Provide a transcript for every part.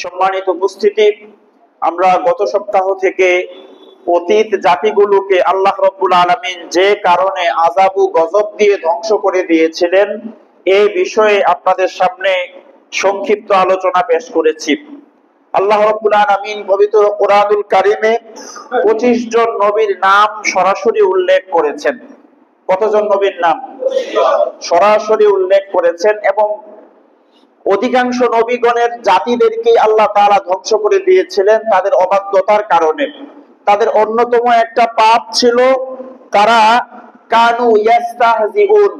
সম্মানিত উপস্থিতি, আমরা গত সপ্তাহ থেকে অতীত জাতিগুলোকে আল্লাহ রাব্বুল আলামিন যে কারণে আযাব ও গজব দিয়ে ধ্বংস করে দিয়েছিলেন এই বিষয়ে আপনাদের সামনে সংক্ষিপ্ত আলোচনা পেশ করেছি। আল্লাহ রাব্বুল আলামিন পবিত্র কোরআনুল কারীমে 25 জন নবীর নাম সরাসরি উল্লেখ করেছেন। কতজন নবীর নাম সরাসরি উল্লেখ করেছেন এবং অধিকাংশ নবীগণের জাতিদেরকে আল্লাহ তাআলা ধ্বংস করে দিয়েছিলেন তাদের অবাধ্যতার কারণে। তাদের অন্যতম একটা পাপ ছিল তারা কানু ইয়াস্তাহজিউন,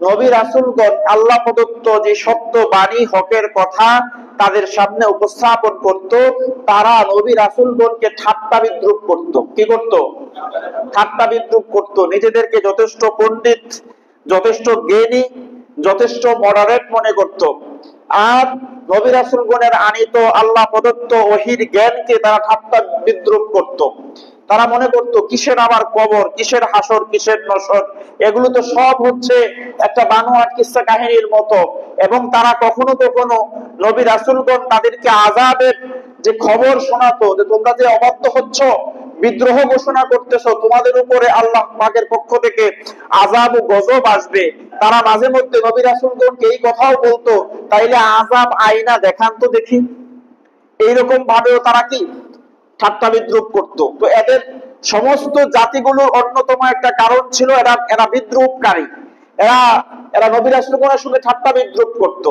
নবী রাসূলগণ আল্লাহ প্রদত্ত যে সত্য বাণী হকের কথা তাদের সামনে উপস্থাপন করত, তারা নবী রাসূলগণকে ঠাট্টা বিদ্রূপ করত। কি করত? ঠাট্টা বিদ্রূপ করত। নিজেদেরকে যথেষ্ট পণ্ডিত, যথেষ্ট জ্ঞানী, যথেষ্ট মডারেট মনে করত। আর নবী রাসূলগণের আনিত আল্লাহ প্রদত্ত ওহীর জ্ঞানকে তারা ঠাট্টা বিদ্রূপ করত। তারা মনে করত কিসের আমার কবর, কিসের হাসর, কিসের নসর, এগুলো তো সব হচ্ছে একটা বানোয়াট কিসসা কাহিনীর মতো। এবং তারা কখনো কখনো নবী রাসূলগণ তাদেরকে আযাবের যে খবর শোনাতো, যে তোমরা যে অবাধ্য হচ্ছ, বিদ্রোহ ঘোষণা করতেছো, তোমাদের উপরে আল্লাহ পাকের পক্ষ থেকে আযাব ও গজব আসবে, তারা মাঝে মধ্যে নবী রাসূলগণকে এই কথাও বলতো, তাইলে আযাব আইনা দেখান তো দেখি। এইরকম ভাবেও তারা কি ঠাট্টা বিদ্রূপ করত। তো এদের সমস্ত জাতিগুলোর অন্যতম একটা কারণ ছিল এরা বিদ্রূপকারী, এরা নবী রাসূলগণের সঙ্গে ঠাট্টা বিদ্রূপ করত।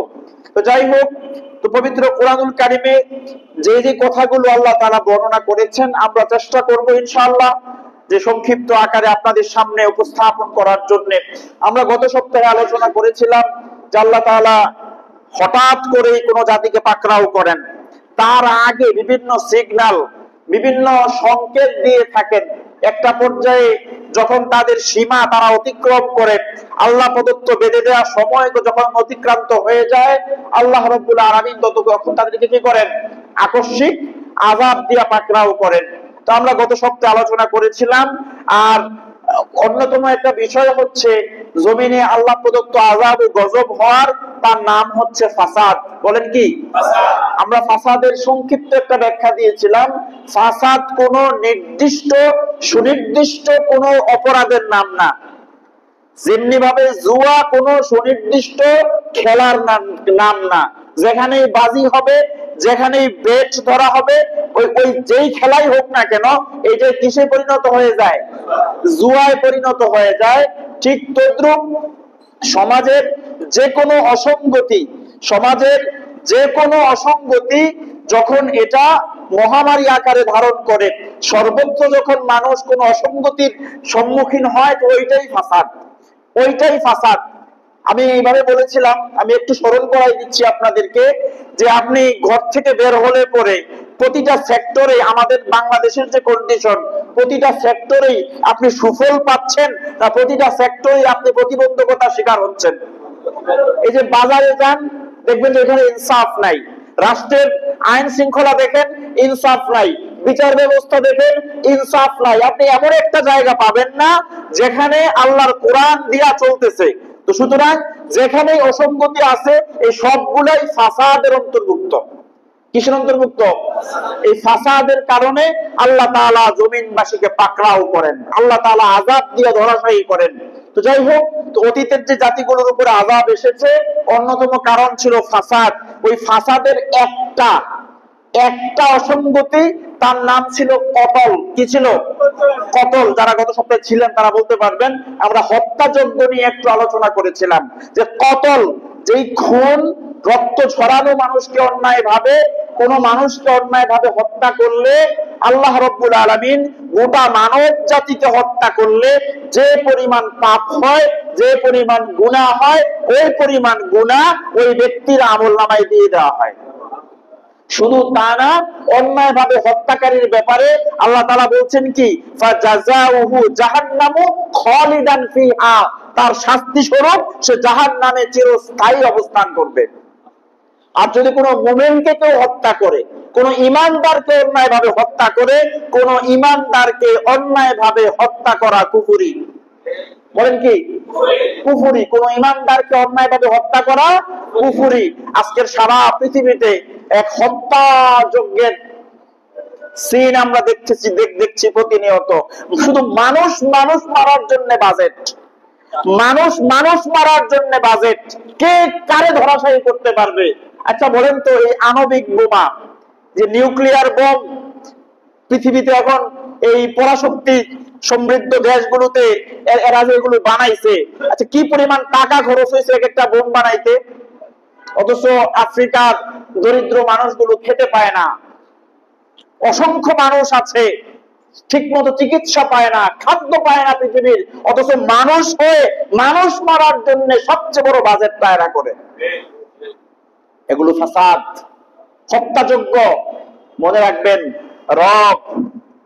তো যাই হোক, তো পবিত্র কোরআনুল কারীমে যে যে কথাগুলো আল্লাহ তাআলা বর্ণনা করেছেন আমরা চেষ্টা করব ইনশাআল্লাহ যে সংক্ষিপ্ত আকারে আপনাদের সামনে উপস্থাপন করার জন্য। আমরা গত সপ্তাহে আলোচনা করেছিলাম যে আল্লাহ তাআলা হঠাৎ করে কোনো জাতিকে পাকড়াও করেন, তার আগে বিভিন্ন সিগন্যাল, বিভিন্ন সংকেত দিয়ে থাকেন। একটা পর্যায়ে যখন তাদের সীমা তারা অতিক্রম করে, আল্লাহ প্রদত্ত বেঁধে দেওয়া সময় যখন অতিক্রান্ত হয়ে যায়, আল্লাহ রাব্বুল আলামিন তখন তাদেরকে কি করেন? আকস্মিক আযাব দিয়ে পাকড়াও করেন। তো আমরা গত সপ্তাহে আলোচনা করেছিলাম। আর অন্যতম একটা বিষয় হচ্ছে জমিনে আল্লাহ প্রদত্ত আযাব ও গজব হওয়ার তার নাম হচ্ছে ফাসাদ। বলেন কি? আমরা ফাসাদের সংক্ষিপ্ত একটা ব্যাখ্যা দিয়েছিলাম। ফাসাদ কোন নির্দিষ্ট সুনির্দিষ্ট কোন অপরাধের নাম না, যেমনি ভাবে জুয়া কোন সুনির্দিষ্ট খেলার নাম না। যেখানেই বাজি হবে, যেখানেই বেট ধরা হবে, ওই যেই খেলাই হোক না কেন, এই যে কিসে পরিণত হয়ে যায়? জুয়ায় পরিণত হয়ে যায়। ঠিক তদ্রূপ সমাজের যে কোনো অসঙ্গতি, যখন এটা মহামারী আকারে ধারণ করে, সর্বত্র যখন মানুষ কোন অসঙ্গতির সম্মুখীন হয়, তো ওইটাই ফাসাদ। আমি এইভাবে বলেছিলাম, আমি একটু স্মরণ করাই দিচ্ছি আপনাদেরকে, যে আপনি ঘর থেকে বের হলে পরে প্রতিটা সেক্টরে, আমাদের বাংলাদেশের যে কন্ডিশন, প্রতিটা সেক্টরেই আপনি সুফল পাচ্ছেন না প্রতিটা সেক্টরেই আপনি প্রতিবন্ধকতার শিকার হচ্ছেন। এই যে বাজারে যান, দেখবেন যে এখানে ইনসাফ নাই। রাষ্ট্রের আইন শৃঙ্খলা দেখেন, ইনসাফ নাই। বিচার ব্যবস্থা দেখেন, ইনসাফ নাই। আপনি এমন একটা জায়গা পাবেন না যেখানে আল্লাহর কোরআন দিয়া চলতেছে। তো সুতরাং যেখানেই অসঙ্গতি আছে, এই সবগুলাই ফাসাদের অন্তর্ভুক্ত। কিসের অন্তর্ভুক্ত? এই ফাসাদের কারণে আল্লাহ তাআলা জমিনবাসীকে পাকড়াও করেন, আল্লাহ তাআলা আযাব দিয়ে ধরাশায়ী করেন। তো যাই হোক, তো অতীতের যে জাতিগুলোর উপরে আযাব এসেছে অন্যতম কারণ ছিল ফাসাদ। ওই ফাসাদের একটা অসঙ্গতি, তার নাম ছিল কতল। কি ছিল? কতল। যারা গত সপ্তাহে ছিলেন তারা বলতে পারবেন। আমরা হত্যাযজ্ঞ নিয়ে একটু আলোচনা করেছিলাম যে কতল, যেই খুন, রক্ত ছড়ানো, কোন মানুষকে অন্যায় ভাবে হত্যা করলে আল্লাহ রাব্বুল আলামিন গোটা মানব জাতিকে হত্যা করলে যে পরিমাণ পাপ হয়, যে পরিমাণ গুনাহ হয়, ওই পরিমাণ গুনাহ ওই ব্যক্তির আমলনামায় দিয়ে দেওয়া হয়। শুধু তা না, অন্যায় ভাবে হত্যাকারীর ব্যাপারে আল্লাহ তাআলা বলছেন কি? ফাজাযাউহু জাহান্নামু খালিদান ফিহা, তার শাস্তি স্বরূপ সে জাহান্নামে চিরস্থায়ী অবস্থান করবে। আর যদি কোনো মুমিনকে কেউ হত্যা করে, কোন ইমানদারকে অন্যায় ভাবে হত্যা করে, কোন ইমানদারকে অন্যায় ভাবে হত্যা করা কুফরি। বলেন কি? কুফরি। কোন ইমানদারকে অন্যায় ভাবে হত্যা করা কুফরি। আজকের সারা পৃথিবীতে এক হত্যা যজ্ঞের সিন আমরা দেখছি প্রতিনিয়ত। শুধু মানুষ মারার জন্য বাজেট, মানুষ মারার জন্য বাজেট। কে কারে ধরাশায়ী করতে পারবে? আচ্ছা বলেন তো, এই আণবিক বোমা, যে নিউক্লিয়ার বোম পৃথিবীতে এখন এই পরাশক্তি সমৃদ্ধ দেশগুলোতে এরা যে এগুলো বানাইছে, আচ্ছা কি পরিমাণ টাকা খরচ হয়েছে এক একটা বোম বানাইতে? অথচ আফ্রিকার দরিদ্র মানুষগুলো খেতে পায় না, অসংখ্য মানুষ আছে ঠিক মতো চিকিৎসা পায় না, খাদ্য পায় না পৃথিবীর, অথচ মানুষ হয়ে মানুষ মারার জন্য সবচেয়ে বড় বাজেট তৈরি করে। এগুলো ফাসাদ, হত্যাযোগ্য। মনে রাখবেন, রব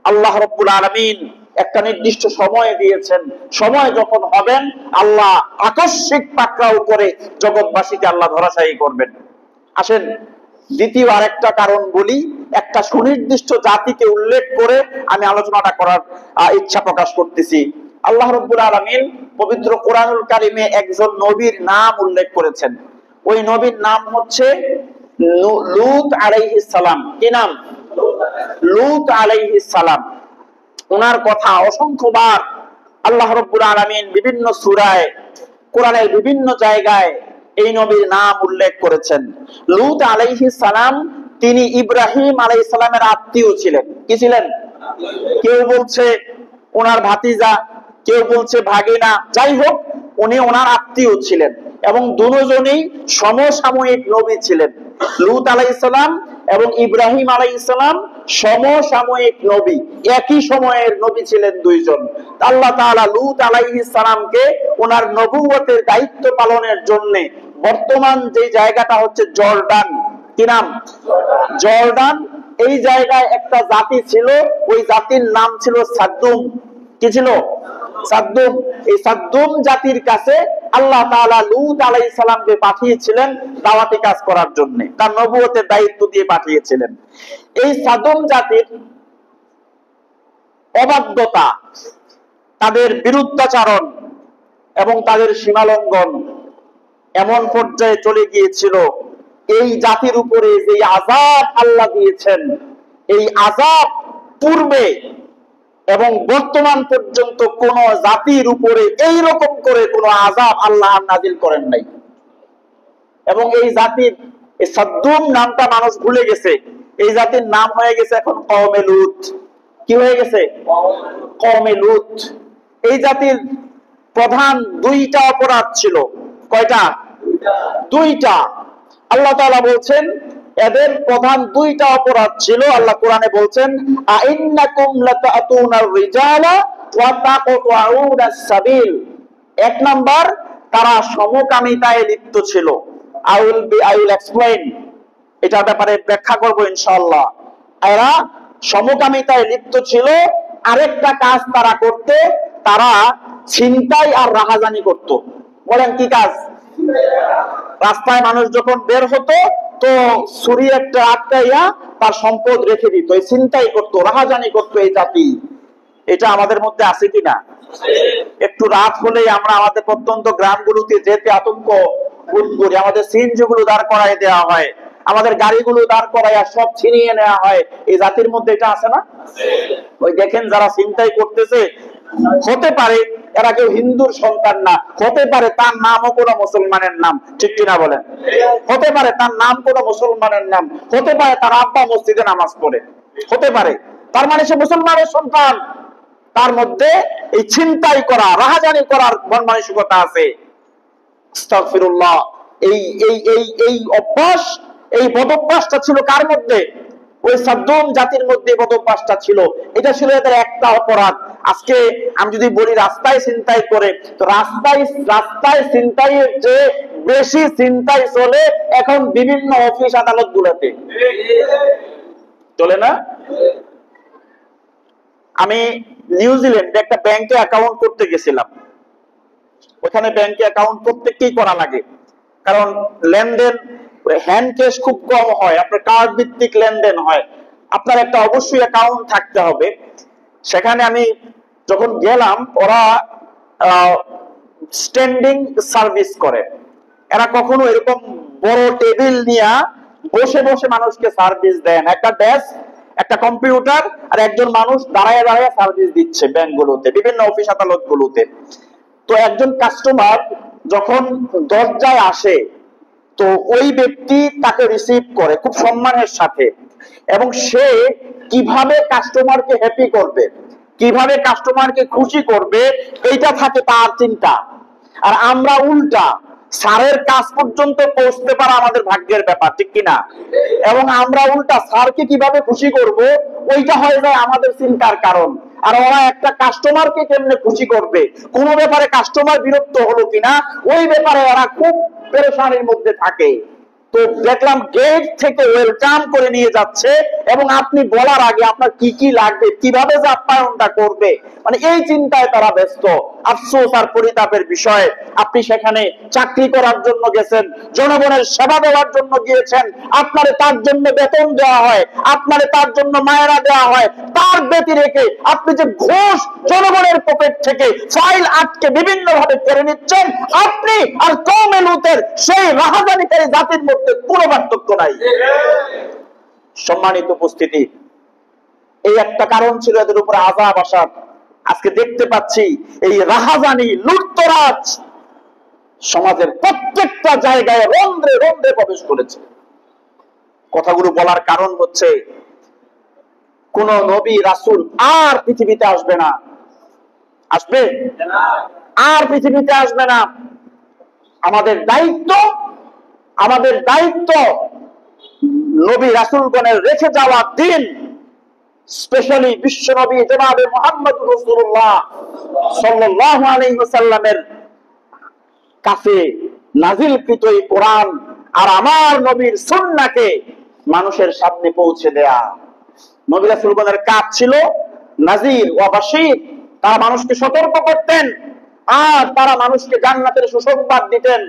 আল্লাহ রাব্বুল আলামিন একটা নির্দিষ্ট সময় দিয়েছেন। সময় যখন হবেন, আল্লাহ আকস্মিক পাকড়াও করে জগৎবাসীকে আল্লাহ ধরাশায়ী করবেন। আসেন দ্বিতীয় আরেকটা কারণ বলি, একটা সুনির্দিষ্ট জাতিকে উল্লেখ করে আমি আলোচনাটা করার ইচ্ছা প্রকাশ করতেছি। আল্লাহ রাব্বুল আলামিন পবিত্র কোরআনুল কারিমে একজন নবীর নাম উল্লেখ করেছেন। ওই নবীর নাম হচ্ছে লূত আলাইহিস সালাম। কি নাম? লূত আলাইহিস সালাম। ওনার কথা অসংখ্যবার আল্লাহ রাব্বুল আলামিন বিভিন্ন সূরায়, কোরআনের বিভিন্ন জায়গায় এই নবীর নাম উল্লেখ করেছেন। লূত আলাইহিস সালাম তিনি ইব্রাহিম আলাইহিস সালামের আত্মীয় ছিলেন। কি ছিলেন? কেউ বলছে ওনার ভাতিজা, কেউ বলছে ভাগিনা, যাই হোক উনি ওনার আত্মীয় ছিলেন এবং দুজনেই সমসাময়িক নবী ছিলেন। লূত আলাইহিস সালাম এবং ইব্রাহিম আলাইহিস সালাম সমসাময়িক নবী, একই সময়ের নবী ছিলেন দুইজন। আল্লাহ তাআলা লূত আলাইহিস সালামকে ওনার নবুয়তের দায়িত্ব পালনের জন্য বর্তমান যে জায়গাটা হচ্ছে জর্ডান, কি নাম? জর্ডান। এই জায়গায় একটা জাতি ছিল, ওই জাতির নাম ছিল সাদ্দুম। কি ছিল? সাদ্দুম। এই সাদ্দুম জাতির কাছে আল্লাহ তাআলা লূত আলাইহিস সালামকে পাঠিয়েছিলেন দাওয়াতি কাজ করার জন্য, তার নবুয়তের দায়িত্ব দিয়ে পাঠিয়েছিলেন। এই সাদ্দুম জাতির অবাধ্যতা, তাদের বিরুদ্ধাচরণ এবং তাদের সীমালঙ্ঘন এমন পর্যায়ে চলে গিয়েছিল, এই জাতির উপরে যে আযাব আল্লাহ দিয়েছেন, এই আযাব পূর্বে এবং বর্তমান পর্যন্ত কোন জাতির উপরে এই রকম করে কোন আযাব আল্লাহ নাযিল করেন নাই। এবং এই জাতির এই সাদ্দুম নামটা মানুষ ভুলে গেছে, এই জাতির নাম হয়ে গেছে এখন কওমে লূত। কি হয়ে গেছে? কওমে লূত। এই জাতির প্রধান দুইটা অপরাধ ছিল। কয়টা? দুইটা। আল্লাহ তাআলা বলছেন এদের প্রধান দুইটা অপরাধ ছিল। আল্লাহ কোরআনে বলছেন, আইন্নাকুম লাতাতুনার রিজালা ওয়া তাকতুউনাস সাবিল। এক নাম্বার, তারা সমকামিতায় লিপ্ত ছিল। আই উইল এক্সপ্লেইন, এটার ব্যাপারে ব্যাখ্যা করব ইনশাআল্লাহ। এরা সমকামিতায় লিপ্ত ছিল। আরেকটা কাজ তারা করতে, তারা ছিনতাই আর রাহাজানি করত। বলেন কি কাজ? রাস্তায় মানুষ যখন বের হতো তো ছুরি একটা আটকাইয়া তার সম্পদ রেখে দিত, এই ছিনতাই করতো, রাহাজানি করতো এই জাতি। এটা আমাদের মধ্যে আছে কিনা? একটু রাত হলে আমরা আমাদের প্রত্যন্ত গ্রামগুলোতে যেতে আতঙ্ক বোধ করি। আমাদের সিএনজি গুলো দাঁড় করাই দেওয়া হয়, আমাদের গাড়িগুলো দাঁড় করাইয়া সব ছিনিয়ে নেওয়া হয়। এই জাতির মধ্যে এটা আছে না? ওই দেখেন যারা ছিনতাই করতেছে, হতে পারে এরা কেউ হিন্দুর সন্তান না, হতে পারে তার নামও কোনো মুসলমানের নাম, ঠিক কিনা বলেন? হতে পারে তার নাম কোনো মুসলমানের নাম, হতে পারে তার আব্বা মসজিদে নামাজ পড়ে, হতে পারে, তার মানে সে মুসলমানের সন্তান। তার মধ্যে এই ছিনতাই করা, রাহাজানি করার মন মানসিকতা আছে। আস্তাগফিরুল্লাহ। এই এই এই এই অভ্যাস, এই বদভ্যাসটা ছিল কার মধ্যে? ওই সাদ্দুম জাতির মধ্যে বদভ্যাসটা ছিল। এটা ছিল এদের একটা অপরাধ। আজকে আমি যদি বলি রাস্তায় ছিনতাই করে, তো রাস্তায় ছিনতাইয়ের যে বেশি ছিনতাই চলে এখন বিভিন্ন অফিস আদালত গুলোতে, চলে না? আমি নিউজিল্যান্ডে একটা ব্যাংকে অ্যাকাউন্ট করতে গেছিলাম। ওখানে ব্যাংকে অ্যাকাউন্ট প্রত্যেককেই করা লাগে, কারণ লেনদেন হ্যান্ড ক্যাশ খুব কম হয়, আপনার কার্ড ভিত্তিক লেনদেন হয়। আপনার একটা অবশ্যই অ্যাকাউন্ট থাকতে হবে। সেখানে আমি যখন গেলাম, ওরা স্ট্যান্ডিং সার্ভিস করে। এরা কখনো এরকম বড় টেবিল নিয়ে বসে বসে মানুষকে সার্ভিস দেন, একটা ডেস্ক, একটা কম্পিউটার, আর একজন মানুষ দাঁড়ায় দাঁড়ায় সার্ভিস দিচ্ছে ব্যাংকগুলোতে, বিভিন্ন অফিস আদালত গুলোতে। তো একজন কাস্টমার যখন দরজায় আসে, তো ওই ব্যক্তি তাকে রিসিভ করে খুব সম্মানের সাথে, এবং সে কিভাবে কাস্টমারকে হ্যাপি করবে, কিভাবে কাস্টমারকে খুশি করবে, এইটা থাকে তার চিন্তা। আর আমরা উল্টা, স্যারের কাজ পর্যন্ত পৌঁছতে পারা আমাদের ভাগ্যের ব্যাপার, ঠিক কিনা? এবং আমরা উল্টা স্যারকে কিভাবে খুশি করব, ওইটা হয়ে যায় আমাদের চিন্তার কারণ। আর ওরা একটা কাস্টমারকে কেমনে খুশি করবে, কোন ব্যাপারে কাস্টমার বিরক্ত হলো কিনা, ওই ব্যাপারে ওরা খুব পেরেশানির মধ্যে থাকে। তো দেখলাম গেট থেকে ওয়েলকাম করে নিয়ে যাচ্ছে, এবং আপনি বলার আগে আপনার কি কি লাগবে, কিভাবে যে আপ্যায়নটা করবে, মানে এই চিন্তায় তারা ব্যস্ত। আফসোস আর পরিতাপের বিষয়, আপনি সেখানে চাকরি করার জন্য গেছেন, জনগণের সেবা দেওয়ার জন্য গিয়েছেন, আপনারে তার জন্য বেতন দেওয়া হয়, আপনারে তার জন্য মায়েরা দেওয়া হয়, তার ব্যতি রেখে আপনি যে ঘুষ জনগণের পকেট থেকে ফাইল আটকে বিভিন্ন ভাবে কেড়ে নিচ্ছেন, আপনি আর কওমে লূতের সেই রাহাজানিকারী জাতির মধ্যে কোনো পার্থক্য নাই। সম্মানিত উপস্থিতি, এই একটা কারণ ছিল এদের উপরে আযাব আসার। আজকে দেখতে পাচ্ছি এই রাহাজানি লুটতরাজ সমাজের প্রত্যেকটা জায়গায় রন্ধ্রে রন্ধ্রে প্রবেশ করেছে। কথাগুলো বলার কারণ হচ্ছে, কোন নবী রাসূল আর পৃথিবীতে আসবে না। আসবে? আর পৃথিবীতে আসবে না। আমাদের দায়িত্ব নবী রাসূলগণের রেখে যাওয়া দিন, স্পেশালি বিশ্ব নবী জনাবে মুহাম্মদুর রাসূলুল্লাহ সাল্লাল্লাহু আলাইহি ওয়াসাল্লামের কাছে নাযিলকৃত এই কোরআন আর আমার নবীর সুন্নাহকে মানুষের সামনে পৌঁছে দেয়া। নবী রাসূলগণের কাজ ছিল নাযির ওয়া বাশীর, তারা মানুষকে সতর্ক করতেন আর তারা মানুষকে জান্নাতের সুসংবাদ দিতেন।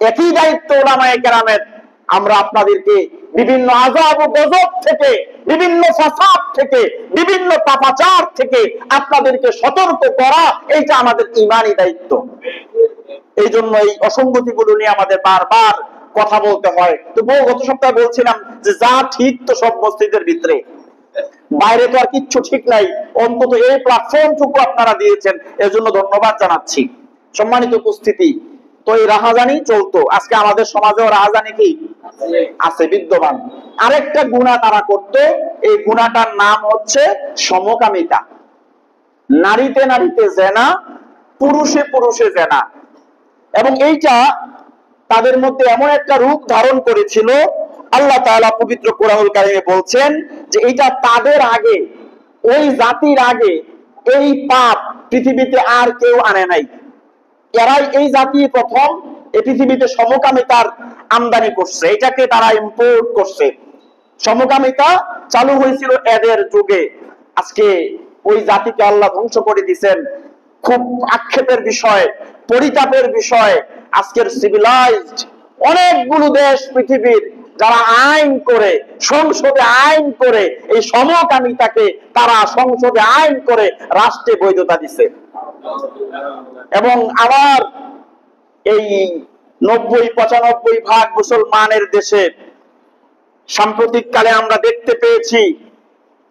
একই দায়িত্ব উলামায়ে কেরামের। আমরা আপনাদেরকে বিভিন্ন আযাব ও গজব থেকে, বিভিন্ন ফাসাদ থেকে, বিভিন্ন পাপাচার থেকে আপনাদেরকে সতর্ক করা, এইটা আমাদের ঈমানি দায়িত্ব। এই জন্য এই অসঙ্গতিগুলো নিয়ে আমাদের বারবার কথা বলতে হয়। তো গত সপ্তাহে বলছিলাম যে যা ঠিক তো সব মসজিদের ভিতরে, বাইরে তো আর কিচ্ছু ঠিক নাই। অন্তত এই প্ল্যাটফর্মটুকু আপনারা দিয়েছেন, এর জন্য ধন্যবাদ জানাচ্ছি। সম্মানিত উপস্থিতি, তো এই রাহাজানি চলতো। আজকে আমাদের সমাজেও রাহাজানি কি আছে, বিদ্যমান। আরেকটা গুনাহ তারা করত, এই গুনাহটার নাম হচ্ছে সমকামিতা। নারীতে নারীতে জেনা, পুরুষে পুরুষে জেনা। এবং এইটা তাদের মধ্যে এমন একটা রূপ ধারণ করেছিল, আল্লাহ তাআলা পবিত্র কোরআনুল কারীমে বলছেন যে এটা তাদের আগে, ওই জাতির আগে এই পাপ পৃথিবীতে আর কেউ আনে নাই। এরাই এই জাতি প্রথম এই পৃথিবীতে সমকামিতার আমদানি করছে, এটাকে তারা ইম্পোর্ট করছে। সমকামিতা চালু হয়েছিল এদের যুগে। আজকে ওই জাতিকে আল্লাহ ধ্বংস করে দিয়েছেন। খুব আক্ষেপের বিষয়, পরিতাপের বিষয়, আজকের সিভিলাইজড অনেকগুলো দেশ পৃথিবীর, যারা আইন করে, সংসদে আইন করে এই সমকামিতাকে তারা সংসদে আইন করে রাষ্ট্রে বৈধতা দিছে। এবং আবার এই 90-95 ভাগ মুসলমানের দেশে সাম্প্রতিক কালে আমরা দেখতে পেয়েছি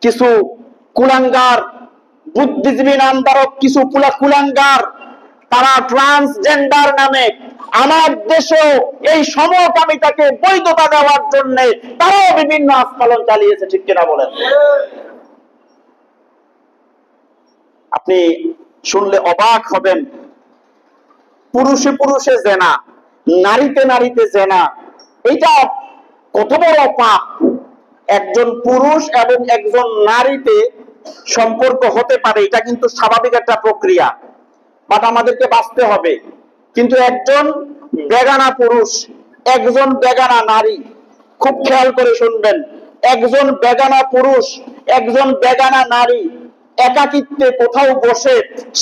কিছু কুলাঙ্গার, বুদ্ধিজীবী নামধারক কিছু কুলাঙ্গার, তারা ট্রান্সজেন্ডার নামে আমার দেশেও এই সমকামিতাকে বৈধতা দেওয়ার জন্য তারাও বিভিন্ন আস্ফালন চালিয়েছে, ঠিক কিনা বলেন? আপনি শুনলে অবাক হবেন, পুরুষে পুরুষে জেনা, নারীতে নারীতে জেনা, এটা কত বড় পাপ। একজন পুরুষ এবং একজন নারীতে সম্পর্ক হতে পারে, এটা কিন্তু স্বাভাবিক একটা প্রক্রিয়া, বাট আমাদেরকে বাঁচতে হবে। কিন্তু একজন বেগানা পুরুষ, একজন বেগানা নারী, খুব খেয়াল করে শুনবেন, একজন বেগানা পুরুষ, একজন বেগানা নারী একাকিত্বে কোথাও বসে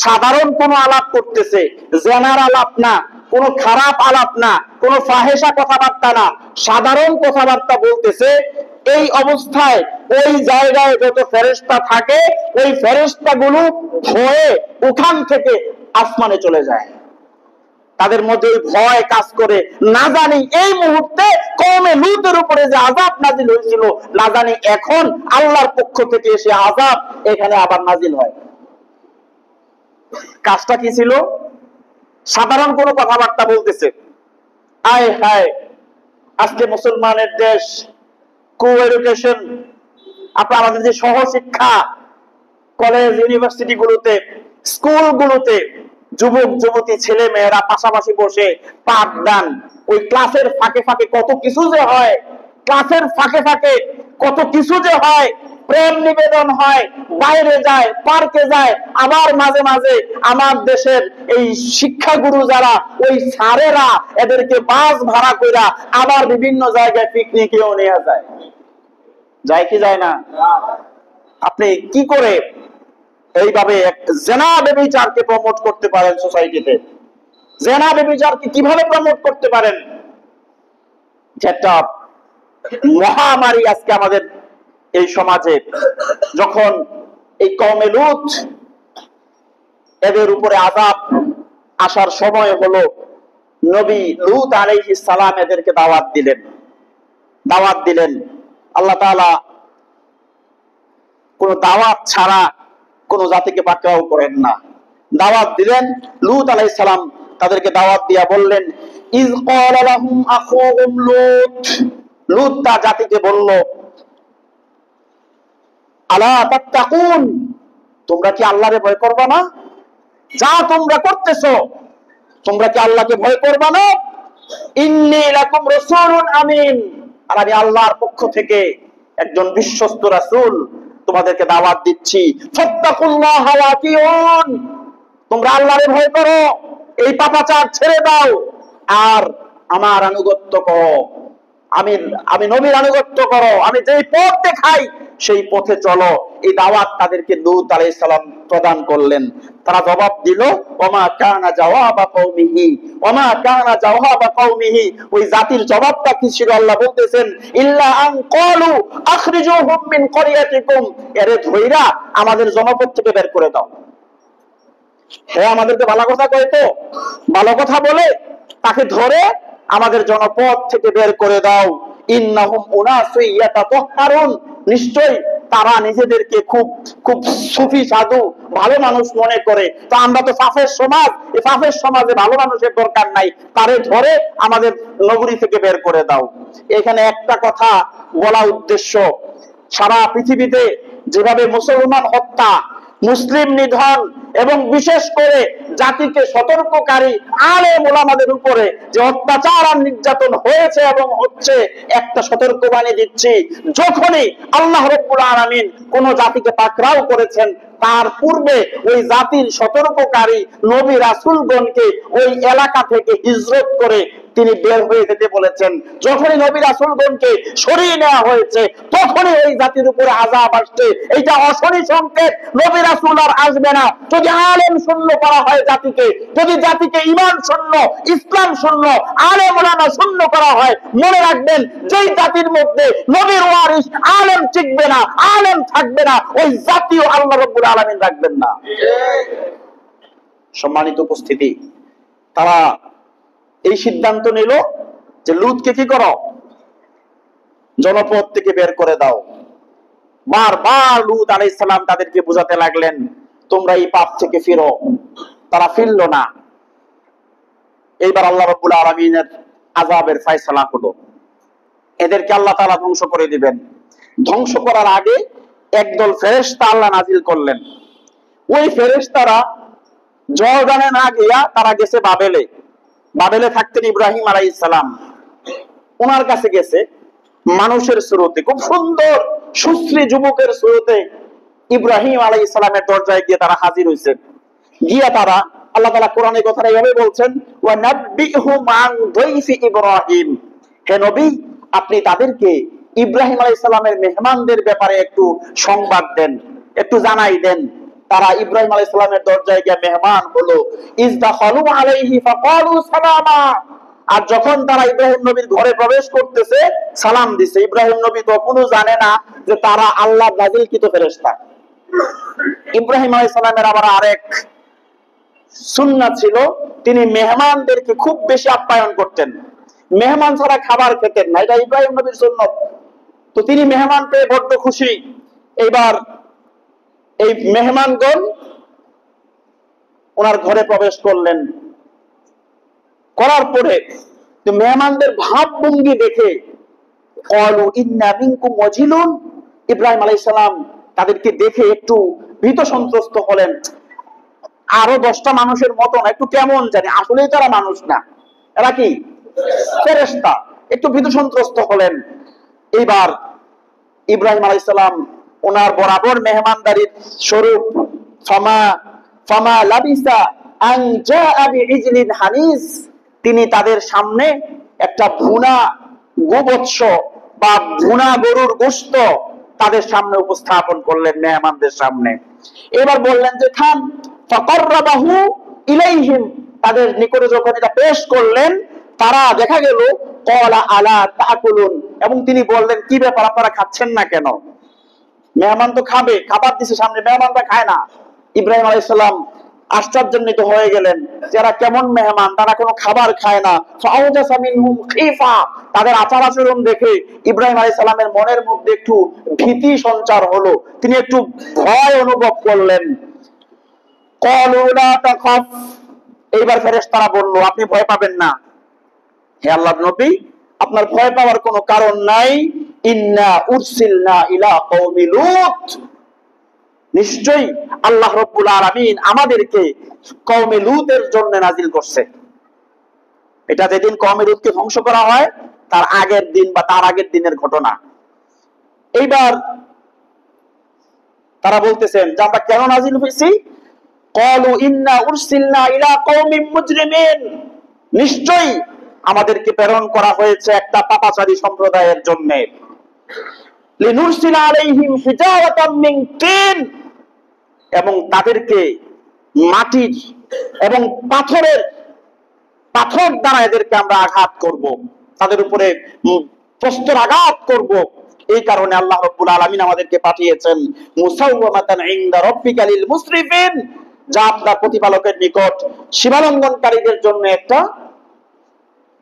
সাধারণ কোনো আলাপ করতেছে, জেনার আলাপ না, কোনো খারাপ আলাপ না, কোনো ফাহেসা কথাবার্তা না, সাধারণ কথাবার্তা বলতেছে। এই অবস্থায় ওই জায়গায় যত ফেরেশতা থাকে, ওই ফেরেশতাগুলো ভয়ে ওখান থেকে আসমানে চলে যায়। তাদের মধ্যে ওই ভয় কাজ করে, না জানি এই মুহূর্তে কওমে লূতের উপরে যে আযাব নাজিল হয়েছিল, না জানি এখন আল্লাহর পক্ষ থেকে এসে আযাব এখানে আবার নাজিল হয়। কাজটা কি ছিল? সাধারণ কোনো কথাবার্তা বলতেছে, আয় হায় আজকে মুসলমানের দেশ, কো এডুকেশন, আপনার আমাদের যে সহশিক্ষা, কলেজ ইউনিভার্সিটি গুলোতে, স্কুল গুলোতে যুবক যুবতী ছেলে মেয়েরা পাশাপাশি বসে পাঠদান, ওই ক্লাসের ফাঁকে ফাঁকে কত কিছু যে হয়, ক্লাসের ফাঁকে ফাঁকে কত কিছু যে হয়, প্রেম নিবেদন হয়, বাইরে যায়, পার্কে যায়, আবার মাঝে মাঝে আমার দেশের এই শিক্ষাগুরু যারা, ওই স্যারেরা এদেরকে বাস ভাড়া কইরা আবার বিভিন্ন জায়গায় পিকনিকেও নিয়ে যায়। যায় কি যায় না? আপনি কি করে এইভাবে জেনা ব্যভিচারকে প্রমোট করতে পারেন সোসাইটিতে? জেনা ব্যভিচারকে কিভাবে প্রমোট করতে পারেন? যেটা মহামারী আজকে আমাদের এই সমাজে, যখন এই কওমে লূত এদের উপরে আযাব আসার সময় হলো, নবী লূত আলাইহিস সালাম এদেরকে দাওয়াত দিলেন। আল্লাহ তাআলা কোন দাওয়াত ছাড়া কোন জাতিকে পাকড়াও করেন না। দাওয়াত দিলেন, লূত আলাইহিস সালাম তাদেরকে দাওয়াত দিয়া বললেন, ইয ক্বালা লাহুম আখুহুম লূত, লূত তার জাতিকে বলল, আলা তাত্তাকুন, তোমরা কি আল্লাহরে ভয় করবা না? যা তোমরা করতেছো, তোমরা কি আল্লাহকে ভয় করবা না? ইন্নী লাকুম রাসূলুন আমিন, আর আমি আল্লাহর পক্ষ থেকে একজন বিশ্বস্ত রাসূল তোমাদেরকে দাওয়াত দিচ্ছি। ফাত্তাকুল্লাহা ওয়া আতিউন, তোমরা আল্লাহরে ভয় করো, এই পাপাচার ছেড়ে দাও, আর আমার আনুগত্য করো, আমি নবীর আনুগত্য করো, আমি যেই পথ দেখাই সেই পথে চলো। এই দাওয়াত তাদেরকে লূত আলাইহিস সালাম প্রদান করলেন। তারা জবাব দিল, ওমা কানা জাওয়াবা কওমিহি, ওমা কানা জাওয়াবা কওমিহি, ওই জাতির জবাবটা কি ছিল? আল্লাহ বলতেছেন, ইল্লা আন ক্বালু আখরিজুহুম মিন ক্বরিয়াতিকুম, এরে ধইরা আমাদের জনপদ থেকে বের করে দাও। হ্যাঁ, আমাদেরকে ভালো কথা কয় তো, ভালো কথা বলে তাকে ধরে আমাদের জনপদ থেকে বের করে দাও। ইন্নাহুম উনাসু ইয়াতাতাহহারুন, নিশ্চয়ই তারা নিজেদেরকে খুব খুব সুফি সাধু ভালো মানুষ মনে করে। তো আমরা তো সাফের সমাজ, এই সাফের সমাজে ভালো মানুষের দরকার নাই, তারে ধরে আমাদের নগরী থেকে বের করে দাও। এখানে একটা কথা বলা উদ্দেশ্য, সারা পৃথিবীতে যেভাবে মুসলমান হত্যা, মুসলিম নিধন এবং বিশেষ করে জাতিকে সতর্ককারী আলেম ওলামাদের উপরে যে অত্যাচার আর নির্যাতন হয়েছে এবং হচ্ছে, একটা সতর্কবাণী দিচ্ছি, যখনই আল্লাহ রাব্বুল আলামিন কোন জাতিকে পাকড়াও করেছেন, তার পূর্বে ওই জাতির সতর্ককারী নবী রাসূলগণকে ওই এলাকা থেকে হিজরত করে তিনি বের হয়ে যেতে বলেছেন। যখনই নবী রাসূলগণকে সরিয়ে নেওয়া হয়েছে, তখনই ওই জাতির উপরে আযাব আসছে। এইটা অশনি সংকেত, নবী রাসূল আর আসবে না। যদি আলেম শূন্য করা হয় জাতিকে, যদি জাতিকে ঈমান শূন্য, ইসলাম শূন্য, আলেম ওলামা শূন্য করা হয়, মনে রাখবেন, যেই জাতির মধ্যে নবীর ওয়ারিস আলেম টিকবে না, আলেম থাকবে না, ওই জাতীয় আল্লাহ রাব্বুল আলামিন রাখবেন না। সম্মানিত উপস্থিতি, তারা এই সিদ্ধান্ত নিল যে লূতকে কি করো, জনপদ থেকে বের করে দাও। বারবার লূত আলাইহিস সালাম তাদেরকে বোঝাতে লাগলেন, তোমরা এই পাপ থেকে ফিরো। তারা ফিরল না। এইবার আল্লাহ রাব্বুল আলামিনের আযাবের ফয়সালা হলো, এদেরকে আল্লাহ তাআলা ধ্বংস করে দিবেন। ধ্বংস করার আগে একদল ফেরেশতা আল্লাহ নাজিল করলেন। ওই ফেরেশতারা জর্ডানে না গিয়া তারা গেছে বাবেলে। বাবেলে থাকতেন ইব্রাহিম আলাইহিস সালাম, ওনার কাছে গেছে মানুষের সুরতে, খুব সুন্দর সুশ্রী যুবকের সুরতে ইব্রাহিম আলাইহিস সালামের দরজায় গিয়ে তারা হাজির হয়েছে। গিয়া তারা, আল্লাহ তাআলা কোরআনে কথাটা এইভাবে বলছেন, ওয়া নাব্বিহুম আন দাইফি ইব্রাহিম, হে নবী আপনি তাদেরকে ইব্রাহিম আলাইহিস সালামের মেহমানদের ব্যাপারে একটু সংবাদ দেন, একটু জানাই দেন। তারা ইব্রাহিম আলাইহিস সালামের দরজায় গিয়ে মেহমান হলো। ইজদাখালু আলাইহি ফাকালু সালামা, আর যখন তারা ইব্রাহিম নবীর ঘরে প্রবেশ করতেছে, সালাম দিছে। ইব্রাহিম নবী তখনও জানে না যে তারা আল্লাহ নাজিলকৃত ফেরেশতা। ইব্রাহিম আলাইহিস সালামের আবার আরেক সুন্নাত ছিল তিনি মেহমানদেরকে খুব বেশি আপ্যায়ন করতেন, মেহমান ছাড়া খাবার খেতেন না, এটা ইব্রাহিম নবীর সুন্নত। তো তিনি মেহমান পেয়ে বড্ড খুশি। এইবার এই মেহমানগণ ওনার ঘরে প্রবেশ করলেন, করার পরে মেহমানদের ভাবভঙ্গি দেখে ক্বালু ইন্না মিনকুম ওয়াজিলুন, ইব্রাহিম আলাইহিস সালাম তাদেরকে দেখে একটু ভীত সন্ত্রস্ত হলেন। আরো 10টা মানুষের মতো না, একটু কেমন জানি, আসলেই তারা মানুষ না, এরা কি ফেরেশতা, একটু ভীত সন্ত্রস্ত হলেন। এইবার ইব্রাহিম আলাইহিস সালাম ওনার বরাবর মেহমানদারির স্বরূপ ফামা লাবিসা আন জাআ বিইজলিন হানিস, তিনি তাদের সামনে একটা ভুনা গোবৎস বা ভুনা গরুর গোশত তাদের সামনে উপস্থাপন করলেন, মেহমানদের সামনে। এবার বললেন যে খান, ফাকাররাবাহু ইলাইহিম, তাদের নিকটে যখন এটা পেশ করলেন, তারা দেখা গেল ক্বালা আলা তাকুলুন, এবং তিনি বললেন কি ব্যাপার আপনারা খাচ্ছেন না কেন? মেহমান তো খাবে, খাবার দিছে সামনে, মেহমানরা খায় না। ইব্রাহিম আলাইহিস সালাম আশ্চর্যান্বিত হয়ে গেলেন, যারা কেমন মেহমান, তারা কোনো খাবার খায় না। ফাআউজাসা মিনহুম খিফা, তাদের আচার আচরণ দেখে ইব্রাহিম আলাইহিস সালামের মনের মধ্যে একটু ভীতি সঞ্চার হলো, তিনি একটু ভয় অনুভব করলেন। ক্বালু লা তাখাফ, এইবার ফেরেশতারা বলল আপনি ভয় পাবেন না, হে আল্লাহর নবী আপনার ভয় পাওয়ার কোনো কারণ নাই। ইন্না উরসিলনা ইলা কওমি লূত, নিশ্চয়ই আল্লাহ রাব্বুল আলামিন আমাদেরকে কওমে লূতের জন্য নাজিল করছে। এটা যেদিন কওমে লূতকে ধ্বংস করা হয় তার আগের দিন বা তার আগের দিনের ঘটনা। এইবার তারা বলতেছেন যে আমরা কেন নাজিল হইছি? ক্বালু ইন্না উরসিলনা ইলা কওমিন মুজরিমিন, নিশ্চয়ই আমাদেরকে প্রেরণ করা হয়েছে একটা পাপাচারী সম্প্রদায়ের জন্য। লিনুরসিলা আলাইহিম হিজারাতাম মিন তিন, এবং তাদেরকে মাটির এবং পাথর দ্বারা এদেরকে আমরা আঘাত করব, তাদের উপরে প্রস্তর আঘাত করব। এই কারণে আল্লাহ রাব্বুল আলামিন আমাদেরকে পাঠিয়েছেন মুসাওয়ামাতান ইনদা রাব্বিকা লিল মুসরিফিন, যা আপনার প্রতিপালকের নিকট সীমালঙ্ঘনকারীদের জন্য একটা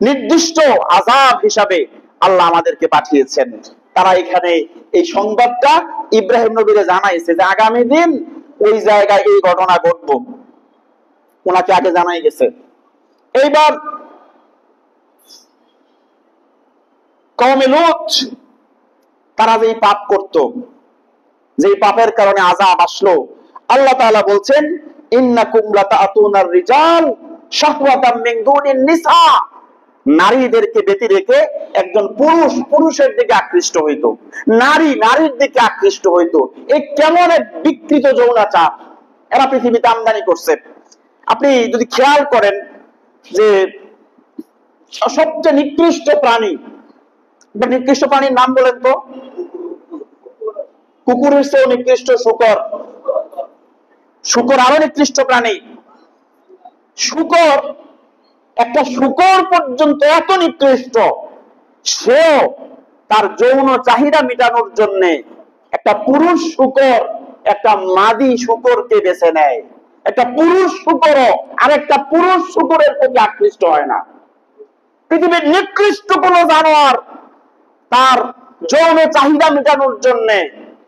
নির্দিষ্ট আযাব হিসাবে আল্লাহ আমাদেরকে পাঠিয়েছেন। তারা এখানে এই সংবাদটা ইব্রাহিম নবীরে জানাইছে যে আগামী দিন ওই জায়গায় এই ঘটনা ঘটবে, ওনাকে আগে জানাই গেছে। এইবার কওমে লূত তারা যেই পাপ করত, যেই পাপের কারণে আযাব আসলো, আল্লাহ তাআলা বলছেন ইন্নাকুম লাতাতুনার রিজাল শাহওয়াতাম মিন দুনিন নিসা, নারীদেরকে ব্যতি রেখে একজন পুরুষ পুরুষের দিকে আকৃষ্ট হইতো, নারী নারীর দিকে আকৃষ্ট হইতো। এই কেমন এক বিকৃত যৌনাচার এরা পৃথিবীতে আমদানি করছে। আপনি যদি খেয়াল করেন যে সবচেয়ে নিকৃষ্ট প্রাণী, নিকৃষ্ট প্রাণীর নাম বলেন তো? কুকুরের চেয়েও নিকৃষ্ট শুকর, শুকর আরো নিকৃষ্ট প্রাণী। শুকর, একটা শুকর পর্যন্ত এত নিকৃষ্ট, সেও তার যৌন চাহিদা মেটানোর জন্য একটা পুরুষ শুকর একটা মাদি শুকরকে বেছে নেয়। একটা পুরুষ শুকরও আর একটা পুরুষ শুকরের প্রতি আকৃষ্ট হয় না। পৃথিবীর নিকৃষ্ট কোন জানোয়ার তার যৌন চাহিদা মেটানোর জন্য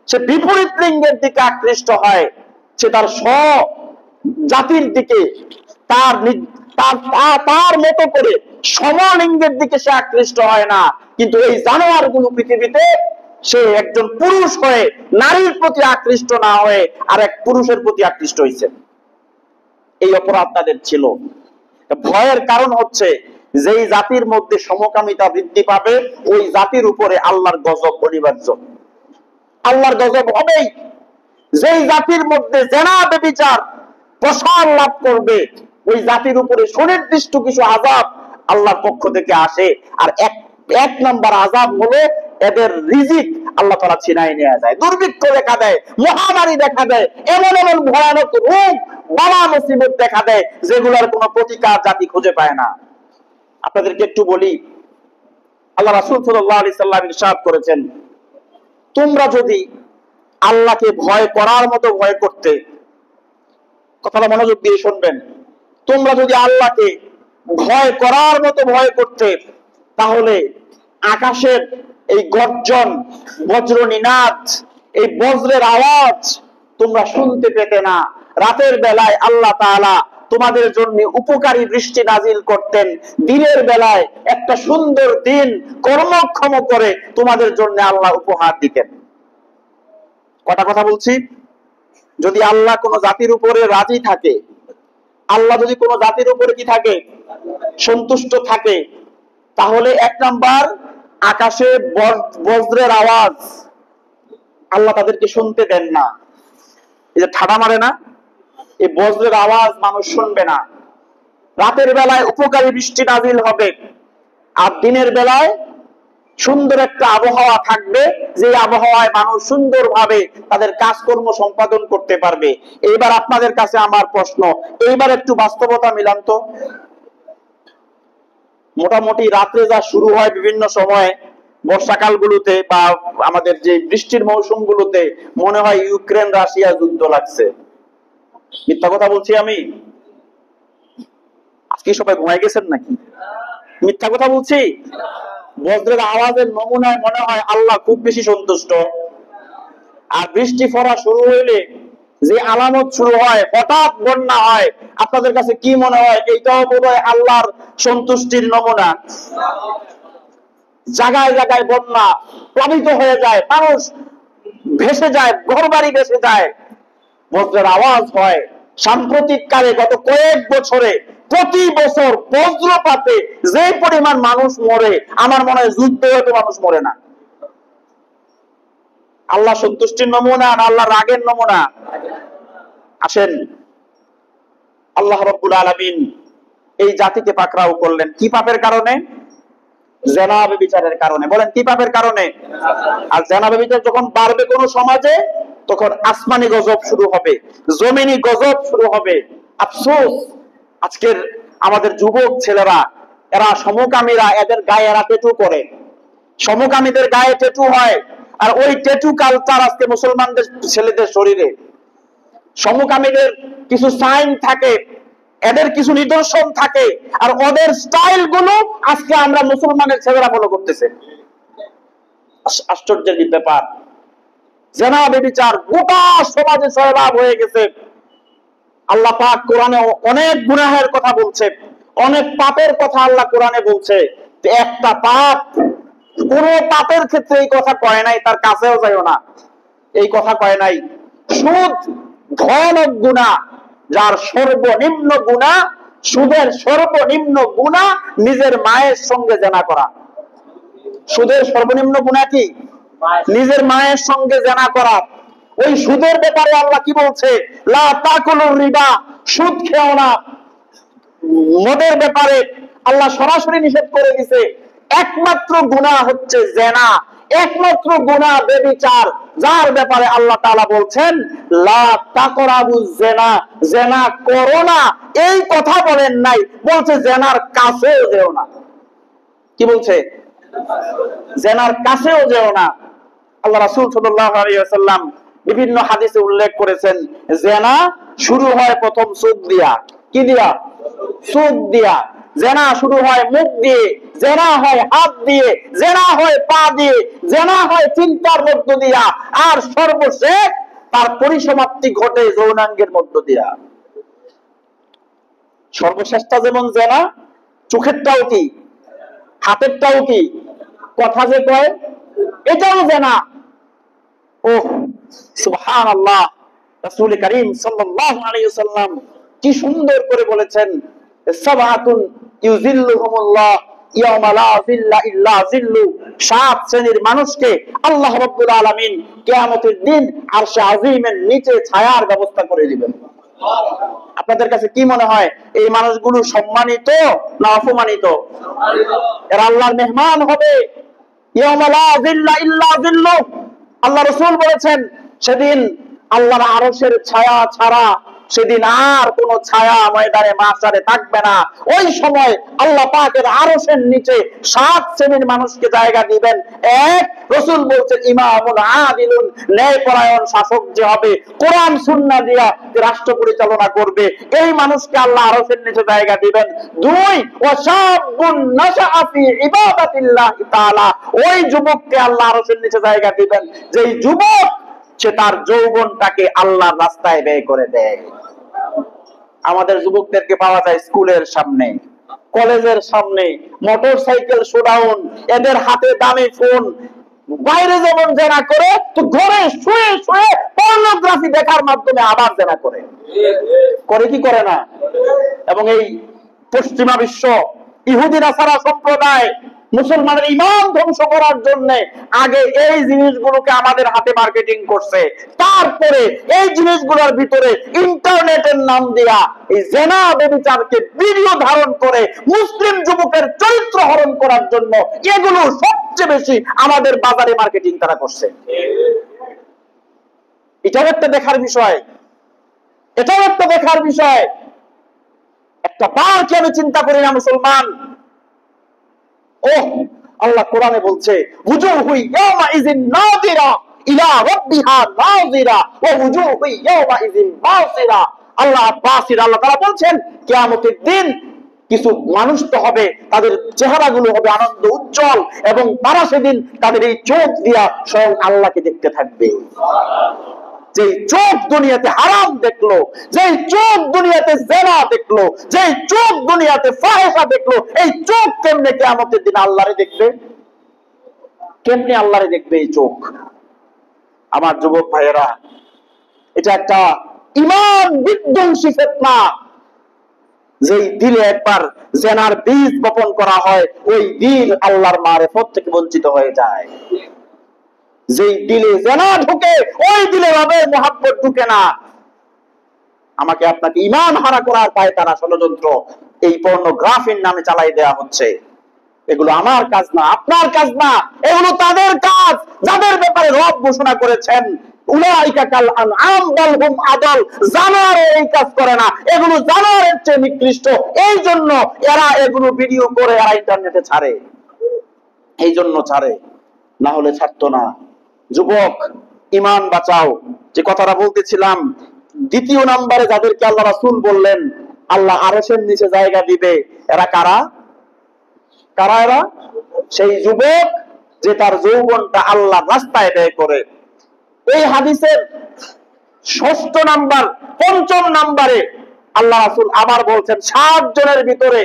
সে বিপরীত লিঙ্গের দিকে আকৃষ্ট হয়, সে তার স্ব জাতির দিকে তার মতো করে সমলিঙ্গের দিকে সে আকৃষ্ট হয় না। কিন্তু এই জানোয়ার গুলো পৃথিবীতে সে একজন পুরুষ হয়ে নারীর প্রতি আকৃষ্ট না হয়ে আর এক পুরুষের প্রতি আকৃষ্ট হয়েছে। এই অপরাধ তাদের ছিল। ভয়ের কারণ হচ্ছে যেই জাতির মধ্যে সমকামিতা বৃদ্ধি পাবে ওই জাতির উপরে আল্লাহর গজব অনিবার্য, আল্লাহর গজব হবেই। যেই জাতির মধ্যে জেনা ব্যভিচার প্রসার লাভ করবে ওই জাতির উপরে সুনির্দিষ্ট কিছু আযাব আল্লাহর পক্ষ থেকে আসে। আর এক নাম্বার আযাব হলো এদের রিজিক আল্লাহ তাআলা ছিনাই নিয়ে যায়, দুর্ভিক্ষ দেখা দেয়, মহামারী দেখা দেয়, এমন এমন ভয়ানক রোগ বালা মুসিবত দেখা দেয় যেগুলোর কোনো প্রতিকার জাতি খুঁজে পায় না। আপনাদেরকে একটু বলি, আল্লাহ রাসূল সাল্লাল্লাহু আলাইহি সাল্লাম ইরশাদ করেছেন, তোমরা যদি আল্লাহকে ভয় করার মতো ভয় করতে, কথাটা মনোযোগ দিয়ে শুনবেন, তোমরা যদি আল্লাহকে ভয় করার মতো ভয় করতে, তাহলে আকাশের এই গর্জন, বজ্র নিনাদ, এই বজ্রের আওয়াজ তোমরা শুনতে পেতে না। রাতের বেলায় আল্লাহ তাআলা তোমাদের জন্য উপকারী বৃষ্টি নাজিল করতেন, দিনের বেলায় একটা সুন্দর দিন কর্মক্ষম করে তোমাদের জন্য আল্লাহ উপহার দিতেন। কটা কথা বলছি? যদি আল্লাহ কোন জাতির উপরে রাজি থাকে, আল্লাহ যদি কোন জাতির উপরে কি থাকে, সন্তুষ্ট থাকে, তাহলে এক নাম্বার আকাশে বজ্রের আওয়াজ আল্লাহ তাদেরকে শুনতে দেন না। এই যে ঠাডা মারে না, এই বজ্রের আওয়াজ মানুষ শুনবে না। রাতের বেলায় উপকারী বৃষ্টি নাজিল হবে, আর দিনের বেলায় সুন্দর একটা আবহাওয়া থাকবে, যে আবহাওয়ায় মানুষ সুন্দরভাবে তাদের কাজকর্ম সম্পাদন করতে পারবে। এইবার আপনাদের কাছে আমার প্রশ্ন, এইবার একটু বাস্তবতা মিলান তো। মোটামুটি রাত্রে যা শুরু হয় বিভিন্ন সময় বর্ষাকাল গুলোতে বা আমাদের যে বৃষ্টির মৌসুম গুলোতে, মনে হয় ইউক্রেন রাশিয়া যুদ্ধ লাগছে। মিথ্যা কথা বলছি আমি? আজকে সবাই ঘুমায় গেছেন নাকি? মিথ্যা কথা বলছি? বজ্রের আওয়াজের নমুনায় মনে হয় আল্লাহ খুব বেশি সন্তুষ্ট। আর বৃষ্টি পড়া শুরু হইলে যে আলামত শুরু হয়, হঠাৎ বন্যা হয়, আপনাদের কাছে কি মনে হয়? এইটাও বোধহয় আল্লাহর সন্তুষ্টির নমুনা। জায়গায় জায়গায় বন্যা, প্লাবিত হয়ে যায়, মানুষ ভেসে যায়, ঘরবাড়ি ভেসে যায়, বজ্রের আওয়াজ হয়। সাম্প্রতিক কালে গত কয়েক বছরে প্রতি বছর বজ্রপাতে যে পরিমাণ মানুষ মরে, আমার মনে হয় যুদ্ধ হয়তো মানুষ মরে না। আল্লাহ সন্তুষ্টির নমুনা না আল্লাহ রাগের নমুনা? আসেন, আল্লাহ রাব্বুল আলামিন এই জাতিকে পাকড়াও করলেন কি পাপের কারণে? জিনা ব্যভিচারের কারণে। বলেন কি পাপের কারণে? আর জিনা ব্যভিচার যখন বাড়বে কোন সমাজে, তখন আসমানি গজব শুরু হবে, জমিনি গজব শুরু হবে। আফসোস, আজকের আমাদের যুবক ছেলেরা, এরা সমকামীরা, এদের গায়ে এরা ট্যাটু করে, সমকামীদের গায়ে ট্যাটু হয়, আর ওই ট্যাটু কালচার আজকে মুসলমানদের ছেলেদের শরীরে। সমকামীদের কিছু সাইন থাকে, এদের কিছু নিদর্শন থাকে, আর ওদের স্টাইল গুলো আজকে আমরা মুসলমানের ছেলেরা ফলো করতেছে। আশ্চর্যের ব্যাপার, জিনা ব্যভিচার গোটা সমাজে ছয়লাভ হয়ে গেছে। আল্লাহ পাক কোরআনে অনেক গুনাহের কথা বলছে, অনেক পাপের কথা আল্লাহ কোরআনে বলছে। একটা পাপ, কোন পাপের ক্ষেত্রে এই কথা কয় নাই তার কাছেও যাইও না, এই কথা কয় নাই। সুদ ভয়ানক গুনাহ, যার সর্বনিম্ন গুনাহ, সুদের সর্বনিম্ন গুনাহ নিজের মায়ের সঙ্গে জিনা করা। সুদের সর্বনিম্ন গুনাহ কি? নিজের মায়ের সঙ্গে জিনা করা। ওই সুদের ব্যাপারে আল্লাহ কি বলছে? লা তাকুলুর রিবা, সুদ খেও না। মদের ব্যাপারে আল্লাহ সরাসরি নিষেধ করে দিয়েছে। একমাত্র গুনাহ হচ্ছে জিনা, একমাত্র গুনাহ ব্যভিচার, যার ব্যাপারে আল্লাহ তাআলা বলছেন লা তাকরাবুজ জিনা, জিনা করো না। এই কথা বলেন নাই, বলছে জিনার কাছেও যেও না। কি বলছে? জিনার কাছেও যেও না। আল্লাহ রাসূল সাল্লাল্লাহু আলাইহি ওয়াসাল্লাম বিভিন্ন হাদিসে উল্লেখ করেছেন, জিনা শুরু হয় প্রথম চোখ দিয়া। কি দিয়া? চোখ দিয়া। জিনা শুরু হয় মুখ দিয়ে, জিনা হয় হাত দিয়ে, জিনা হয় পা দিয়ে, জিনা হয় চিন্তার মধ্য দিয়া, আর সর্বশেষ তার পরিসমাপ্তি ঘটে যৌনাঙ্গের মধ্য দিয়া। সর্বশেষটা যেমন জিনা, চোখেরটাও কি, হাতেরটাও কি, কথা যে কয় এটাও জিনা। ও সুবহানাল্লাহ, রাসূল করিম সাল্লাল্লাহু আলাইহি ওয়াসাল্লাম কি সুন্দর করে বলেছেন, সাবাতুন ইউযিল্লুহুমুল্লাহ ইয়াওমা লা যিল্লা ইল্লা যিল্লু। সাত শ্রেণীর মানুষকে আল্লাহ রাব্বুল আলামিন কিয়ামতের দিন আরশে আজিমের নিচে ছায়ার ব্যবস্থা করে দিবেন। আপনাদের কাছে কি মনে হয়, এই মানুষগুলো সম্মানিত না অপমানিত? এরা আল্লাহর মেহমান হবে। ইয়াওমা লা যিল্লা ইল্লা যিল্লু। আল্লাহ রাসূল বলেছেন, সেদিন আল্লাহর আরশের ছায়া ছাড়া সেদিন আর কোন ছায়া ময়দানে মাশারে থাকবে না। ওই সময় আল্লাহ পাকের আরশের নিচে 7 শ্রেণীর মানুষকে জায়গা দিবেন। এক, রাসূল বলছেন ইমামুন আদিলুন, ন্যায়পরায়ণ শাসক যে হবে, কোরআন সুন্নাহ দিয়া যে রাষ্ট্র পরিচালনা করবে, এই মানুষকে আল্লাহ আরশের নিচে জায়গা দিবেন। দুই, ওয়াশাবুন নাশআ ফি ইবাদাতিল্লাহি তাআলা, ওই যুবককে আল্লাহ আরশের নিচে জায়গা দিবেন যেই যুবক সে তার যৌবনটাকে আল্লাহর রাস্তায় ব্যয় করে দেয়। আমাদের যুবকদেরকে পাওয়া যায় স্কুলের সামনে, কলেজের সামনে, মোটরসাইকেল শোডাউন, এদের হাতে দামি ফোন, বাইরে যেমন জেনা করে তো ঘরে শুয়ে শুয়ে পর্নোগ্রাফি দেখার মাধ্যমে আবার জেনা করে কি করে না? এবং এই পশ্চিমা বিশ্ব, ইহুদি নাসারা সম্প্রদায় মুসলমানের ঈমান ধ্বংস করার জন্য আগে এই জিনিসগুলোকে আমাদের হাতে মার্কেটিং করছে, তারপরে এই জিনিসগুলোর ভিতরে ইন্টারনেটের নাম দিয়া এই জেনা ব্যভিচারকে ভিডিও ধারণ করে মুসলিম যুবকের চরিত্র হরণ করার জন্য এগুলো সবচেয়ে বেশি আমাদের বাজারে মার্কেটিং তারা করছে। এটাও একটা দেখার বিষয়, এটাও একটা দেখার বিষয়। একটা বার কি আমি চিন্তা করি না মুসলমান? ও আল্লাহ কোরআনে বলছে ওয়াজুহু ইয়াওমাইযিন নাযিরা ইলা রাব্বিহা নাযিরা ওয়া ওয়াজুহু ইয়াওমাইযিন বাসিরা। আল্লাহ বাসিরা, আল্লাহ তাআলা বলছেন কিয়ামতের দিন কিছু মানুষ তো হবে, তাদের চেহারাগুলো হবে আনন্দ উজ্জ্বল, এবং তারা সেদিন তাদের এই চোখ দিয়া স্বয়ং আল্লাহকে দেখতে থাকবে। যে চোখ দুনিয়াতে হারাম দেখলো, যে চোখ দুনিয়াতে জেনা দেখলো, যে চোখ দুনিয়াতে ফাহিশা দেখলো, এই চোখ কেমনে কিয়ামতের দিন আল্লাহরে দেখবে? কেমনে আল্লাহরে দেখবে এই চোখ? আমার যুবক ভাইয়েরা, এটা একটা ঈমান বিধ্বংসী ফিতনা। যেই দিলে একবার জেনার বীজ বপন করা হয়, ওই দিল আল্লাহর মারিফত থেকে বঞ্চিত হয়ে যায়। যেই দিলে জেনা ঢুকে, ওই দিলে রবের মুহাব্বত ঢুকে না। আমাকে আপনাকে ঈমান হারা করার পায় তারা ষড়যন্ত্র এই পর্নোগ্রাফির নামে চালাই দেয়া হচ্ছে। এগুলো আমার কাজ না, আপনার কাজ না, এগুলো তাদের কাজ যাদের ব্যাপারে রব ঘোষণা করেছেন উলাইকা কাল আনআম বাল হুম আদাল, জানোয়ার এই কাজ করে না, এগুলো জানোয়ারের চেয়ে নিকৃষ্ট। এই জন্য এরা এগুলো ভিডিও করে এরা ইন্টারনেটে ছাড়ে, এই জন্য ছাড়ে, না হলে ছাড়তো না। যুবক, ঈমান বাঁচাও। যে কথাটা বলতেছিলাম, দ্বিতীয় নম্বরে যাদেরকে আল্লাহ রাসূল বললেন আল্লাহ আরশের নিচে জায়গা দিবে, এরা কারা? কারা এরা? সেই যুবক যে তার যৌবনটা আল্লাহর রাস্তায় ব্যয় করে। এই হাদিসের 6 নাম্বার, 5 নাম্বারে আল্লাহ রাসূল আবার বলছেন 7 জনের ভিতরে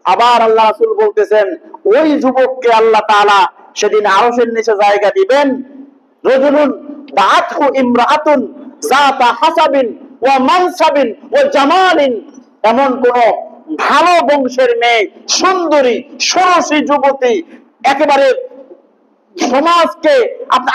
আবার আল্লাহ রাসূল বলতেছেন ওই যুবককে আল্লাহ তাআলা সেদিন আরশের নিচে জায়গা দিবেন। রাজুলুন বাআতহু ইমরাআতুন যাতা হাসাবিন ওয়া মানসাবিন ওয়া জামালিন, এমন কোন ভালো বংশের মেয়ে, সুন্দরী ষোড়শী যুবতী, একেবারে সমাজকে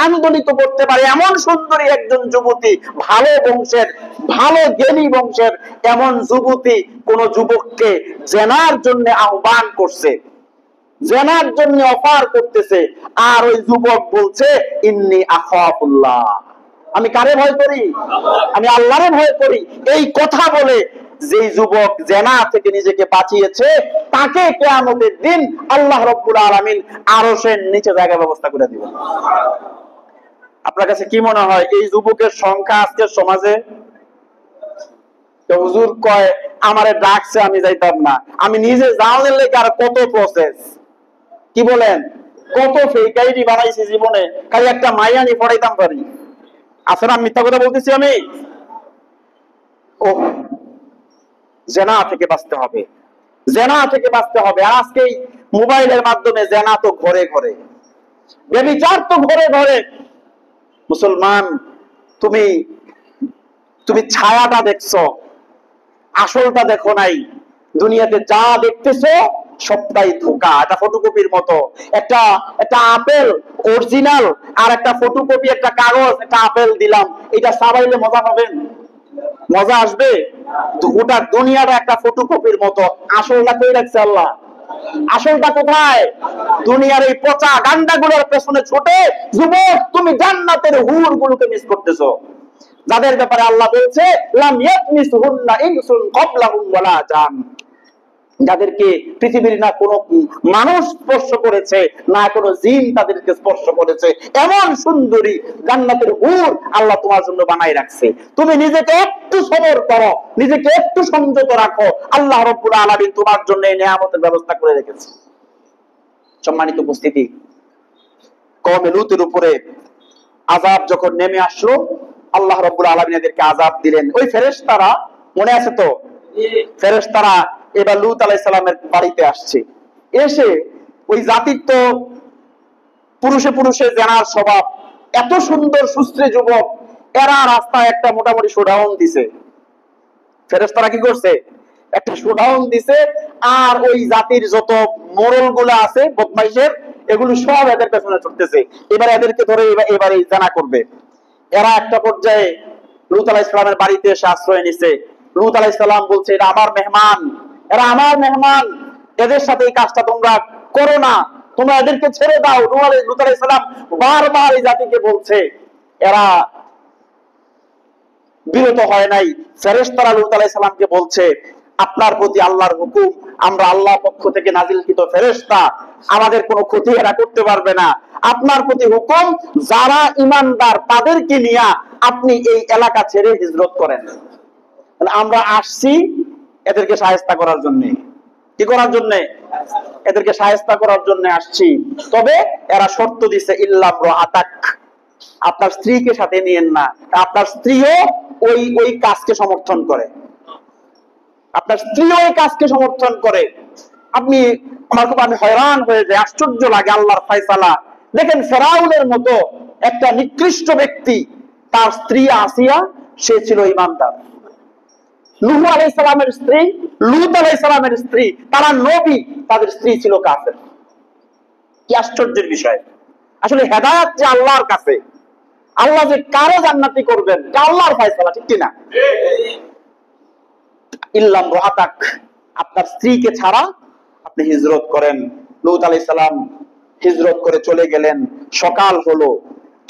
আন্দোলিত করতে পারে এমন সুন্দরী একজন যুবতী, ভালো বংশের, ভালো জ্ঞানী বংশের এমন যুবতী কোন যুবককে জেনার জন্য আহ্বান করছে, জেনার জন্য অফার করতেছে, আর ওই যুবক বলছে ইন্নী আখাফুল্লাহ, আমি কারে ভয় করি? আমি আল্লাহরে ভয় করি। এই কথা বলে যে যুবক জেনা থেকে নিজেকে বাঁচিয়েছে তাকে কিয়ামতের দিন আল্লাহ রাব্বুল আলামিন আরশের নিচে জায়গা ব্যবস্থা করে দিবেন। আপনার কাছে কি মনে হয় এই যুবকের সংখ্যা আজকের সমাজে? হুজুর কয় আমারে ডাকছে আমি যাইতাম না, আমি নিজে যাওয়ার লেগে আর কত প্রসেস, কি বলেন, কত ফেক আইডি বানাইছি জীবনে, খালি একটা মাইয়ানি পড়াইতাম পারি। আসলে আমি মিথ্যা কথা বলতেছি? আমি ও জেনা থেকে বাঁচতে হবে, জেনা থেকে বাঁচতে হবে। আজকে মোবাইলের মাধ্যমে জেনা তো ঘরে ঘরে, ব্যভিচার তো ঘরে ঘরে। মুসলমান, তুমি তুমি ছায়াটা দেখছো, আসলটা দেখো নাই। দুনিয়াতে যা দেখতেছো সবটাই ধোঁকা, এটা ফটোকপির মতো। একটা আপেল অরিজিনাল আর একটা ফটোকপি, একটা কাগজ, একটা আপেল দিলাম, এটা চাবাইলে মজা পাবেন? মজা আসবে? গোটা দুনিয়াটা একটা ফটোকপির মতো। আসলটা কই রাখছে আল্লাহ? আসলটা কোথায়? দুনিয়ার এই পচা গান্ডাগুলোর পেছনে ছোটে যুবক তুমি জান্নাতের হুর গুলোকে মিস করতেছো। যাদের ব্যাপারে আল্লাহ বলছে লাম ইয়াতমিসহুন্না ইনসুন ক্বাবলাহুম ওয়ালা জান, যাদেরকে পৃথিবীর না কোনো মানুষ স্পর্শ করেছে, না কোনো জিন তাদেরকে স্পর্শ করেছে, এমন সুন্দরী জান্নাতের হুর আল্লাহ তোমার জন্য বানাই রাখছে। তুমি নিজেকে একটু সবর করো, নিজেকে একটু সংযত রাখো, আল্লাহ রাব্বুল আলামিন তোমার জন্য এই নিয়ামতের ব্যবস্থা করে রেখেছে। সম্মানিত উপস্থিতি, কওমে লূতের উপরে আযাব যখন নেমে আসলো, আল্লাহ রাব্বুল আলামিন এদেরকে আযাব দিলেন। ওই ফেরেশতারা, মনে আছে তো, ফেরেশতারা এবার লূত আলাইহিস সালামের বাড়িতে আসছে। এসে ওই জাতির তো পুরুষে পুরুষে জেনার স্বভাব, এত সুন্দর সুশ্রী যুবক, এরা রাস্তায় একটা মোটামুটি শোডাউন দিছে। ফেরেশতারা কি করছে? একটা শোডাউন দিছে। আর ওই জাতির যত মোড়ল গুলা আছে বদমাইশের, এগুলো সব এদের পেছনে ছুটতেছে। এবার এদেরকে ধরে এবার এই জানা করবে। এরা একটা পর্যায়ে লূত আলাইহিস সালামের বাড়িতে এসে আশ্রয় নিছে। লূত আলাইহিস সালাম বলছে, এটা আমার মেহমান, এরা আমার মেহমান, এদের সাথে এই কাজটা তোমরা করো না, তোমরা এদেরকে ছেড়ে দাও। লূত আলাইহিস সালাম বারবার এই জাতিকে বলছে, এরা বিরত হয় নাই। ফেরেশতারা লূত আলাইহিস সালামকে বলছে, আপনার প্রতি আল্লাহর হুকুম, আমরা আল্লাহর পক্ষ থেকে নাজিলকৃত ফেরেশতা, আমাদের কোনো ক্ষতি এরা করতে পারবে না। আপনার প্রতি হুকুম, যারা ঈমানদার তাদেরকে নিয়ে আপনি এই এলাকা ছেড়ে হিজরত করেন। আমরা আসছি এদেরকে শায়েস্তা করার জন্য। কি করার জন্য? এদেরকে শায়েস্তা করার জন্য আসছি। তবে এরা শর্ত দিছে, ইল্লা ইমরাআতাক, আপনার স্ত্রীকে সাথে নিয়েন না। আপনার স্ত্রীও ওই কাজকে সমর্থন করে, আপনার স্ত্রীও এই কাজকে সমর্থন করে। আমি হয়রান হয়ে যাই, আশ্চর্য লাগে আল্লাহর ফয়সালা। দেখেন, ফেরাউনের মতো একটা নিকৃষ্ট ব্যক্তি, তার স্ত্রী আসিয়া, সে ছিল ঈমানদার। নূহ আলাইহিস সালামের স্ত্রী, লূত আলাইহিস সালামের স্ত্রী, তারা নবী, তাদের স্ত্রী ছিল কাফের। কি আশ্চর্যের বিষয়! আসলে হেদায়েত যে আল্লাহর কাছে, আল্লাহ যে কারে জান্নাতি করবেন এটা আল্লাহর ফয়সালা, ঠিক কি না? ইল্লা ইমরাআতাক, আপনার স্ত্রীকে ছাড়া আপনি হিজরত করেন। লূত আলাইহিস সালাম হিজরত করে চলে গেলেন। সকাল হলো,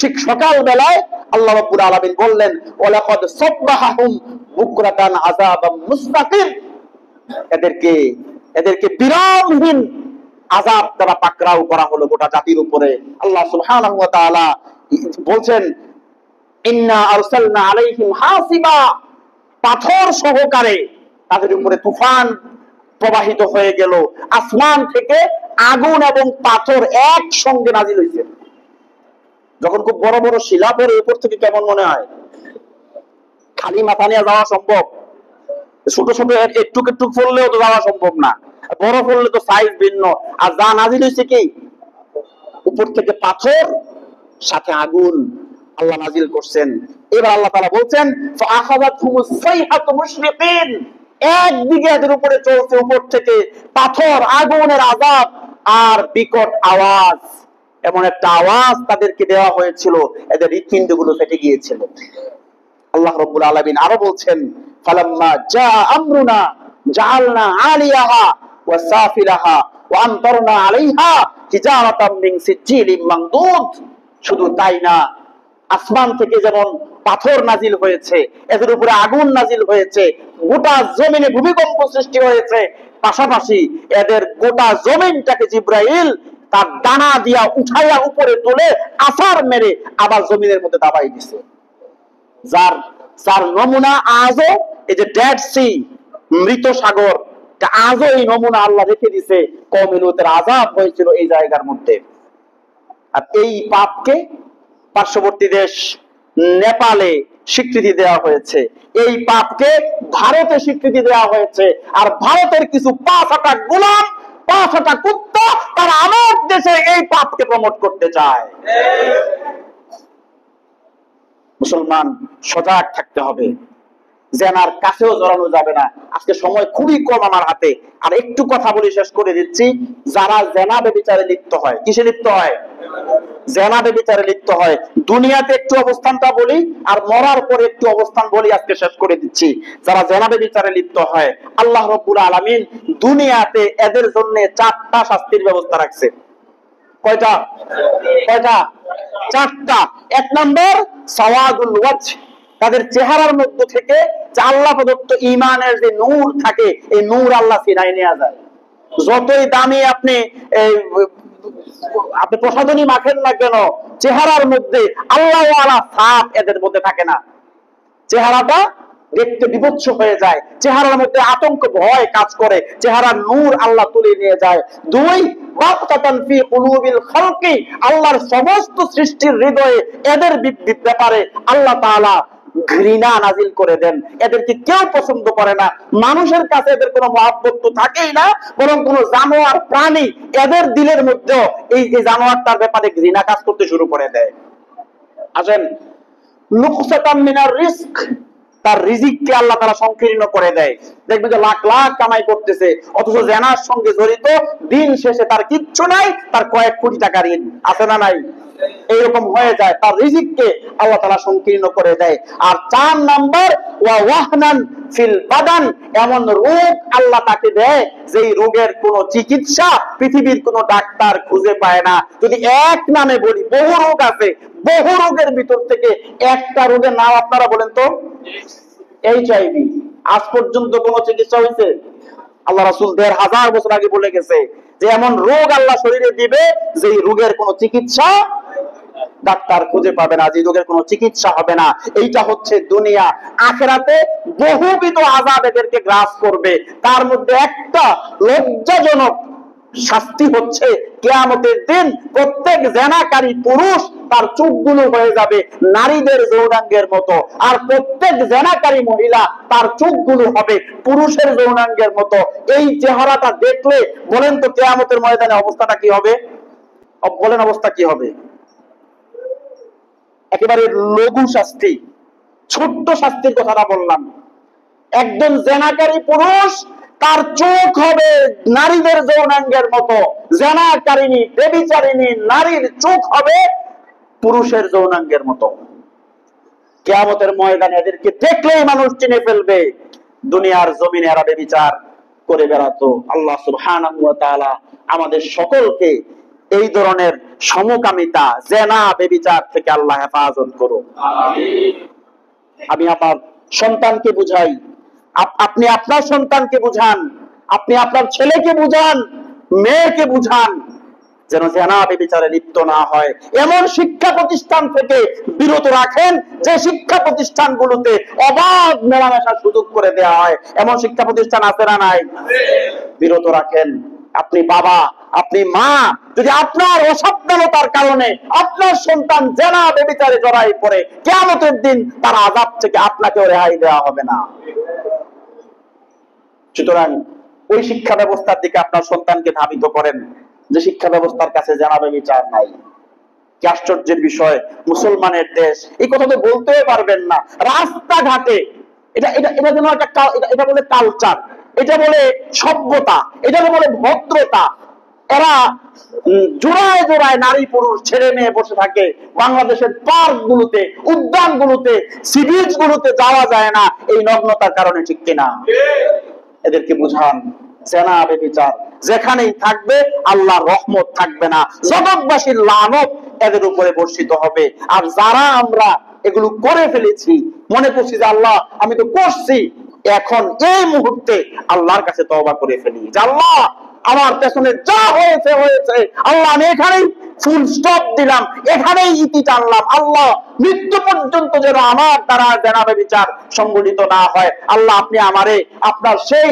ঠিক সকাল বেলায় আল্লাহ রাব্বুল আলামিন বললেন, ওয়ালাকাদ সাব্বাহাহুম বুকরাতান আযাবাম মুস্তাকির, এদেরকে বিরামহীন আযাব দ্বারা পাকড়াও করা হলো গোটা জাতির উপরে। আল্লাহ সুবহানাহু ওয়া তাআলা বলছেন, ইন্না আরসালনা আলাইহিম হাসিবা, পাথর সহকারে তাদের উপরে তুফান প্রবাহিত হয়ে গেল। আসমান থেকে আগুন এবং পাথর একসঙ্গে নাজিল হয়েছে। যখন খুব বড় বড় শিলা পড়ে উপর থেকে কেমন মনে হয়? খালি মাথা নিয়ে যাওয়া সম্ভব? ছোট ছোট একটু একটু পড়লেও তো যাওয়া সম্ভব না, বড় পড়লে তো সাইজ ভিন্ন। আর যা নাজিল হয়েছে কি? উপর থেকে পাথর, সাথে আগুন আল্লাহ নাজিল করছেন। এবার আল্লাহ তাআলা বলছেন, ফাআখাযাতহুমুস সাইহাতু মুশরিকিন, একদিকে এদের উপরে চলছে উপর থেকে পাথর, আগুনের আযাব আর বিকট আওয়াজ। এমন একটা আওয়াজ তাদেরকে দেওয়া হয়েছিল, এদের হৃৎপিণ্ডগুলো ফেটে গিয়েছিল। আল্লাহ রাব্বুল আলামিন আরো বলছেন, ফালাম্মা জা আমরুনা জাআলনা আলিয়াহা ওয়া সাফিলাহা ওয়া আমতারনা আলাইহা হিজারাতাম মিন সিজিলিম মানদুদ। শুধু তাই না, আসমান থেকে যেমন পাথর নাজিল হয়েছে, এদের উপরে আগুন নাজিল হয়েছে, গোটা জমিনে ভূমিকম্প সৃষ্টি হয়েছে, পাশাপাশি এদের গোটা জমিনটাকে জিব্রাইল তার ডানা দিয়া উঠাইয়া উপরে তুলে আছাড় মেরে আবার জমিনের মধ্যে দাবাই দিছে। যার নমুনা আজও, এই যে ডেড সি, মৃত সাগর, আজও এই নমুনা আল্লাহ রেখে দিছে। কওমে লূতের আযাব হয়েছিল এই জায়গার মধ্যে। আর এই পাপকে পার্শ্ববর্তী দেশ নেপালে স্বীকৃতি দেওয়া হয়েছে, এই পাপকে ভারতে স্বীকৃতি দেওয়া হয়েছে। আর ভারতের কিছু পাঁচটা গোলাম, পাঁচটা কুত্তা, তারা আমার দেশে এই পাপকে প্রমোট করতে চায়। মুসলমান সজাগ থাকতে হবে, জেনার কাছেও জড়ানো যাবে না। আজকে সময় খুবই কম আমার হাতে, আর একটু কথা বলি শেষ করে দিচ্ছি। যারা জেনা ব্যভিচারে লিপ্ত হয়, কিসে লিপ্ত হয়? জেনা ব্যভিচারে লিপ্ত হয়। দুনিয়াতে একটু অবস্থানটা বলি, আর মরার পরে একটু অবস্থান বলি, আজকে শেষ করে দিচ্ছি। যারা জেনা ব্যভিচারে লিপ্ত হয়, আল্লাহ রাব্বুল আলামিন দুনিয়াতে এদের জন্য 4টা শাস্তির ব্যবস্থা রাখছে। কয়টা? কয়টা? 4টা। 1 নম্বর সাওয়াদুল ওয়াজহ, তাদের চেহারার মধ্য থেকে যে আল্লাহ প্রদত্ত ঈমানের যে নূর থাকে, এই নূর আল্লাহ ছিনাই নেওয়া যায়। যতই দামি আপনি প্রসাধনী মাখেন না কেন, চেহারার মধ্যে আল্লাহ ওয়ালা ছাপ এদের মধ্যে থাকে না। চেহারাটা দেখতে বিভৎস হয়ে যায়, চেহারার মধ্যে আতঙ্ক ভয় কাজ করে, চেহারার নূর আল্লাহ তুলে নিয়ে যায়। দুই, বাকাতান ফি কুলুবিল খালকি, আল্লাহর সমস্ত সৃষ্টির হৃদয়ে এদের ব্যাপারে আল্লাহ তাআলা ঘৃণা নাজিল করে দেন। এদেরকে কেউ পছন্দ করে না, মানুষের কাছে এদের কোনো মহব্বত তো থাকেই না, বরং কোনো জানোয়ার প্রাণী এদের দিলের মধ্যেও এই জানোয়ারটার ব্যাপারে ঘৃণা কাজ করতে শুরু করে দেয়। আসেন, লুকসাতাম মিনার রিস্ক, তার রিজিককে আল্লাহ তাআলা সংকীর্ণ করে দেয়। দেখবেন যে লাখ লাখ কামাই করতেছে, অথচ জেনার সঙ্গে জড়িত, দিন শেষে তার কিচ্ছু নাই, তার কয়েক কোটি টাকা ঋণ আছে না নাই? এইরকম হয়ে যায়, তার রিজিককে আল্লাহ তাআলা সংকীর্ণ করে দেয়। আর 4 নাম্বার, ওয়া ওয়াহনান ফিল বাদান, এমন রোগ আল্লাহ তাকে দেয় যেই রোগের কোনো চিকিৎসা পৃথিবীর কোনো ডাক্তার খুঁজে পায় না। যদি এক নামে বলি, বহু রোগ আছে, বহু রোগের ভিতর থেকে একটা রোগের নাম আপনারা বলেন তো। HIV, আজ পর্যন্ত কোনো চিকিৎসা হয়েছে? আল্লাহ রাসূল 1500 বছর আগে বলে গেছে যে এমন রোগ আল্লাহ শরীরে দিবে যে রোগের কোনো চিকিৎসা ডাক্তার খুঁজে পাবে না, যে রোগের কোনো চিকিৎসা হবে না। এইটা হচ্ছে দুনিয়া। আখিরাতে বহুবিধ আযাব এদেরকে গ্রাস করবে। তার মধ্যে একটা লজ্জাজনক শাস্তি হচ্ছে কিয়ামতের দিন প্রত্যেক জেনাকারী পুরুষ তার চোখগুলো হয়ে যাবে নারীদের যৌনাঙ্গের মতো, আর প্রত্যেক জেনাকারী মহিলা তার চোখগুলো হবে পুরুষের যৌনাঙ্গের মতো। এই চেহারাটা দেখলে বলেন তো কিয়ামতের ময়দানে অবস্থাটা কি হবে? বলেন অবস্থা কি হবে? একেবারে লঘু শাস্তি, ছোট্ট শাস্তির কথাটা বললাম। একজন জেনাকারী পুরুষ, তার চোখ হবে নারীদের যৌনাঙ্গের মতো। জেনাকারিনী, ব্যভিচারিণী নারীর চোখ হবে পুরুষের যৌনাঙ্গের মতো। কিয়ামতের ময়দানে এদেরকে দেখলেই মানুষ চিনে ফেলবে। দুনিয়ার জমিনে এরা ব্যভিচার করে বেড়াতো। আল্লাহ সুবহানাহু ওয়া তাআলা আমাদের সকলকে এই ধরনের সমকামিতা, জেনা, ব্যভিচার থেকে আল্লাহ হেফাজত করুন। আমিন। আমি আমার সন্তানকে বুঝাই, আপনি আপনার সন্তানকে বুঝান, আপনি আপনার ছেলেকে বুঝান, মেয়েকে বুঝান, যেন জেনা ব্যভিচারে লিপ্ত না হয়। এমন শিক্ষা প্রতিষ্ঠান থেকে বিরত রাখেন যে শিক্ষা প্রতিষ্ঠানগুলোতে অবাধ মেলামেশার সুযোগ করে দেওয়া হয়। এমন শিক্ষা প্রতিষ্ঠান আছে না নাই? বিরত রাখেন। আপনি বাবা, আপনি মা, যদি আপনার অসাবধানতার কারণে আপনার সন্তান জেনা ব্যভিচারে জড়াই পড়ে, কিয়ামতের দিন তার আযাব থেকে আপনাকেও রেহাই দেওয়া হবে না। সুতরাং ওই শিক্ষা ব্যবস্থার দিকে আপনার সন্তানকে ধাবিত করেন যে শিক্ষা ব্যবস্থার কাছে জেনা ব্যভিচার নাই। কি আশ্চর্যের বিষয়, মুসলমানের দেশ, এই কথা তো বলতেও পারবেন না। রাস্তাঘাটে এটা এটা এটা যেন একটা এটা বলে কালচার, এটা বলে সভ্যতা, এটা বলে ভদ্রতা। এরা জোড়ায় জোড়ায় নারী পুরুষ ছেলে মেয়ে বসে থাকে। বাংলাদেশের পার্ক গুলোতে, উদ্যান গুলোতে, সি বিচ গুলোতে যাওয়া যায় না এই নগ্নতার কারণে, ঠিক কিনা? এদেরকে বুঝান জেনা ব্যভিচার যেখানেই থাকবে আল্লাহর রহমত থাকবে না, জগৎবাসীর লানত এদের উপরে বর্ষিত হবে। আর যারা আমরা এগুলো করে ফেলেছি, মনে করছি যে আল্লাহ আমি তো করছি, এখন এই মুহূর্তে আল্লাহর কাছে তওবা করে ফেলি যে আল্লাহ আমার পেছনে যা হয়েছে হয়েছে, আল্লাহ আমি এখানেই ফুল স্টপ দিলাম, এখানেই ইতি টানলাম। আল্লাহ মৃত্যু পর্যন্ত যেন আমার দ্বারা জেনা ব্যভিচার সংঘটিত না হয়। আল্লাহ আপনি আমারে আপনার সেই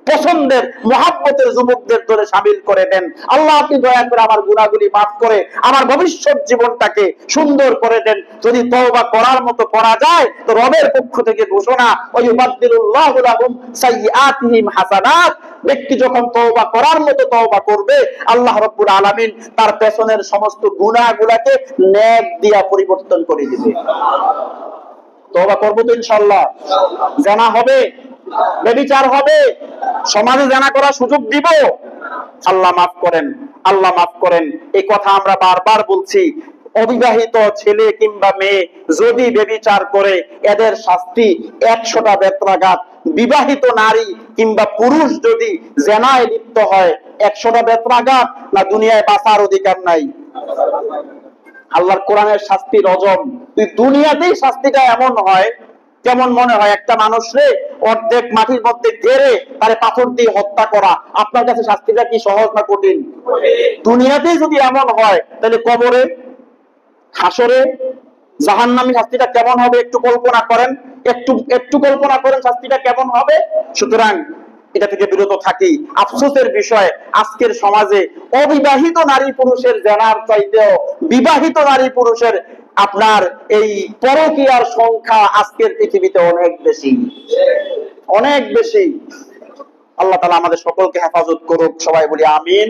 পছন্দের মহাব্বতের যুবকদের ধরে শামিল করে দেন। আল্লাহ আপনি দয়া করে আমার গুনাহগুলি মাফ করে আমার ভবিষ্যৎ জীবনটাকে সুন্দর করে দেন। যদি তওবা করার মতো করা যায় তো রবের পক্ষ থেকে ঘোষণা, ওয়ায়ুবাদদিলুল্লাহু লাহুম সাইয়্যাতিহিম হাসানাত, ব্যক্তি যখন তওবা করার মতো তওবা করবে, আল্লাহ রাব্বুল আলামিন তার পেছনের সমস্ত গুনাহগুলোকে নেক দিয়া পরিবর্তন করে দিবে। তওবা করব তো ইনশাআল্লাহ। জানা হবে, ব্যভিচার হবে, সমাজে জানা করার সুযোগ দিব। আল্লাহ মাফ করেন, আল্লাহ মাফ করেন। এই কথা আমরা বারবার বলছি। অবিবাহিত ছেলে কিংবা মেয়ে যদি ব্যভিচার করে এদের শাস্তি 100টা বেত্রাঘাত। বিবাহিত নারী কিংবা পুরুষ যদি জেনায় লিপ্ত হয় 100টা বেত্রাঘাত, না দুনিয়ায় বাঁচার অধিকার নাই? আল্লাহর কোরআনের শাস্তি রজম। তুই দুনিয়াতেই শাস্তিটা এমন হয়, কেমন মনে হয় একটা মানুষরে অর্ধেক মাটির মধ্যে গেড়ে তারে পাথর দিয়ে হত্যা করা, আপনার কাছে শাস্তিটা কি সহজ না কঠিন? দুনিয়াতেই যদি এমন হয়, তাহলে কবরে, হাসরে, জাহান্নামী শাস্তিটা কেমন হবে একটু কল্পনা করেন, একটু কল্পনা করেন শাস্তিটা কেমন হবে। সুতরাং এটা থেকে বিরত থাকি। আফসোসের বিষয়, আজকের সমাজে অবিবাহিত নারী পুরুষের জেনার চাইতেও বিবাহিত নারী পুরুষের আপনার এই পরকীয়ার সংখ্যা আজকের পৃথিবীতে অনেক বেশি, অনেক বেশি। আল্লাহ তাআলা আমাদের সকলকে হেফাজত করুক, সবাই বলি আমিন।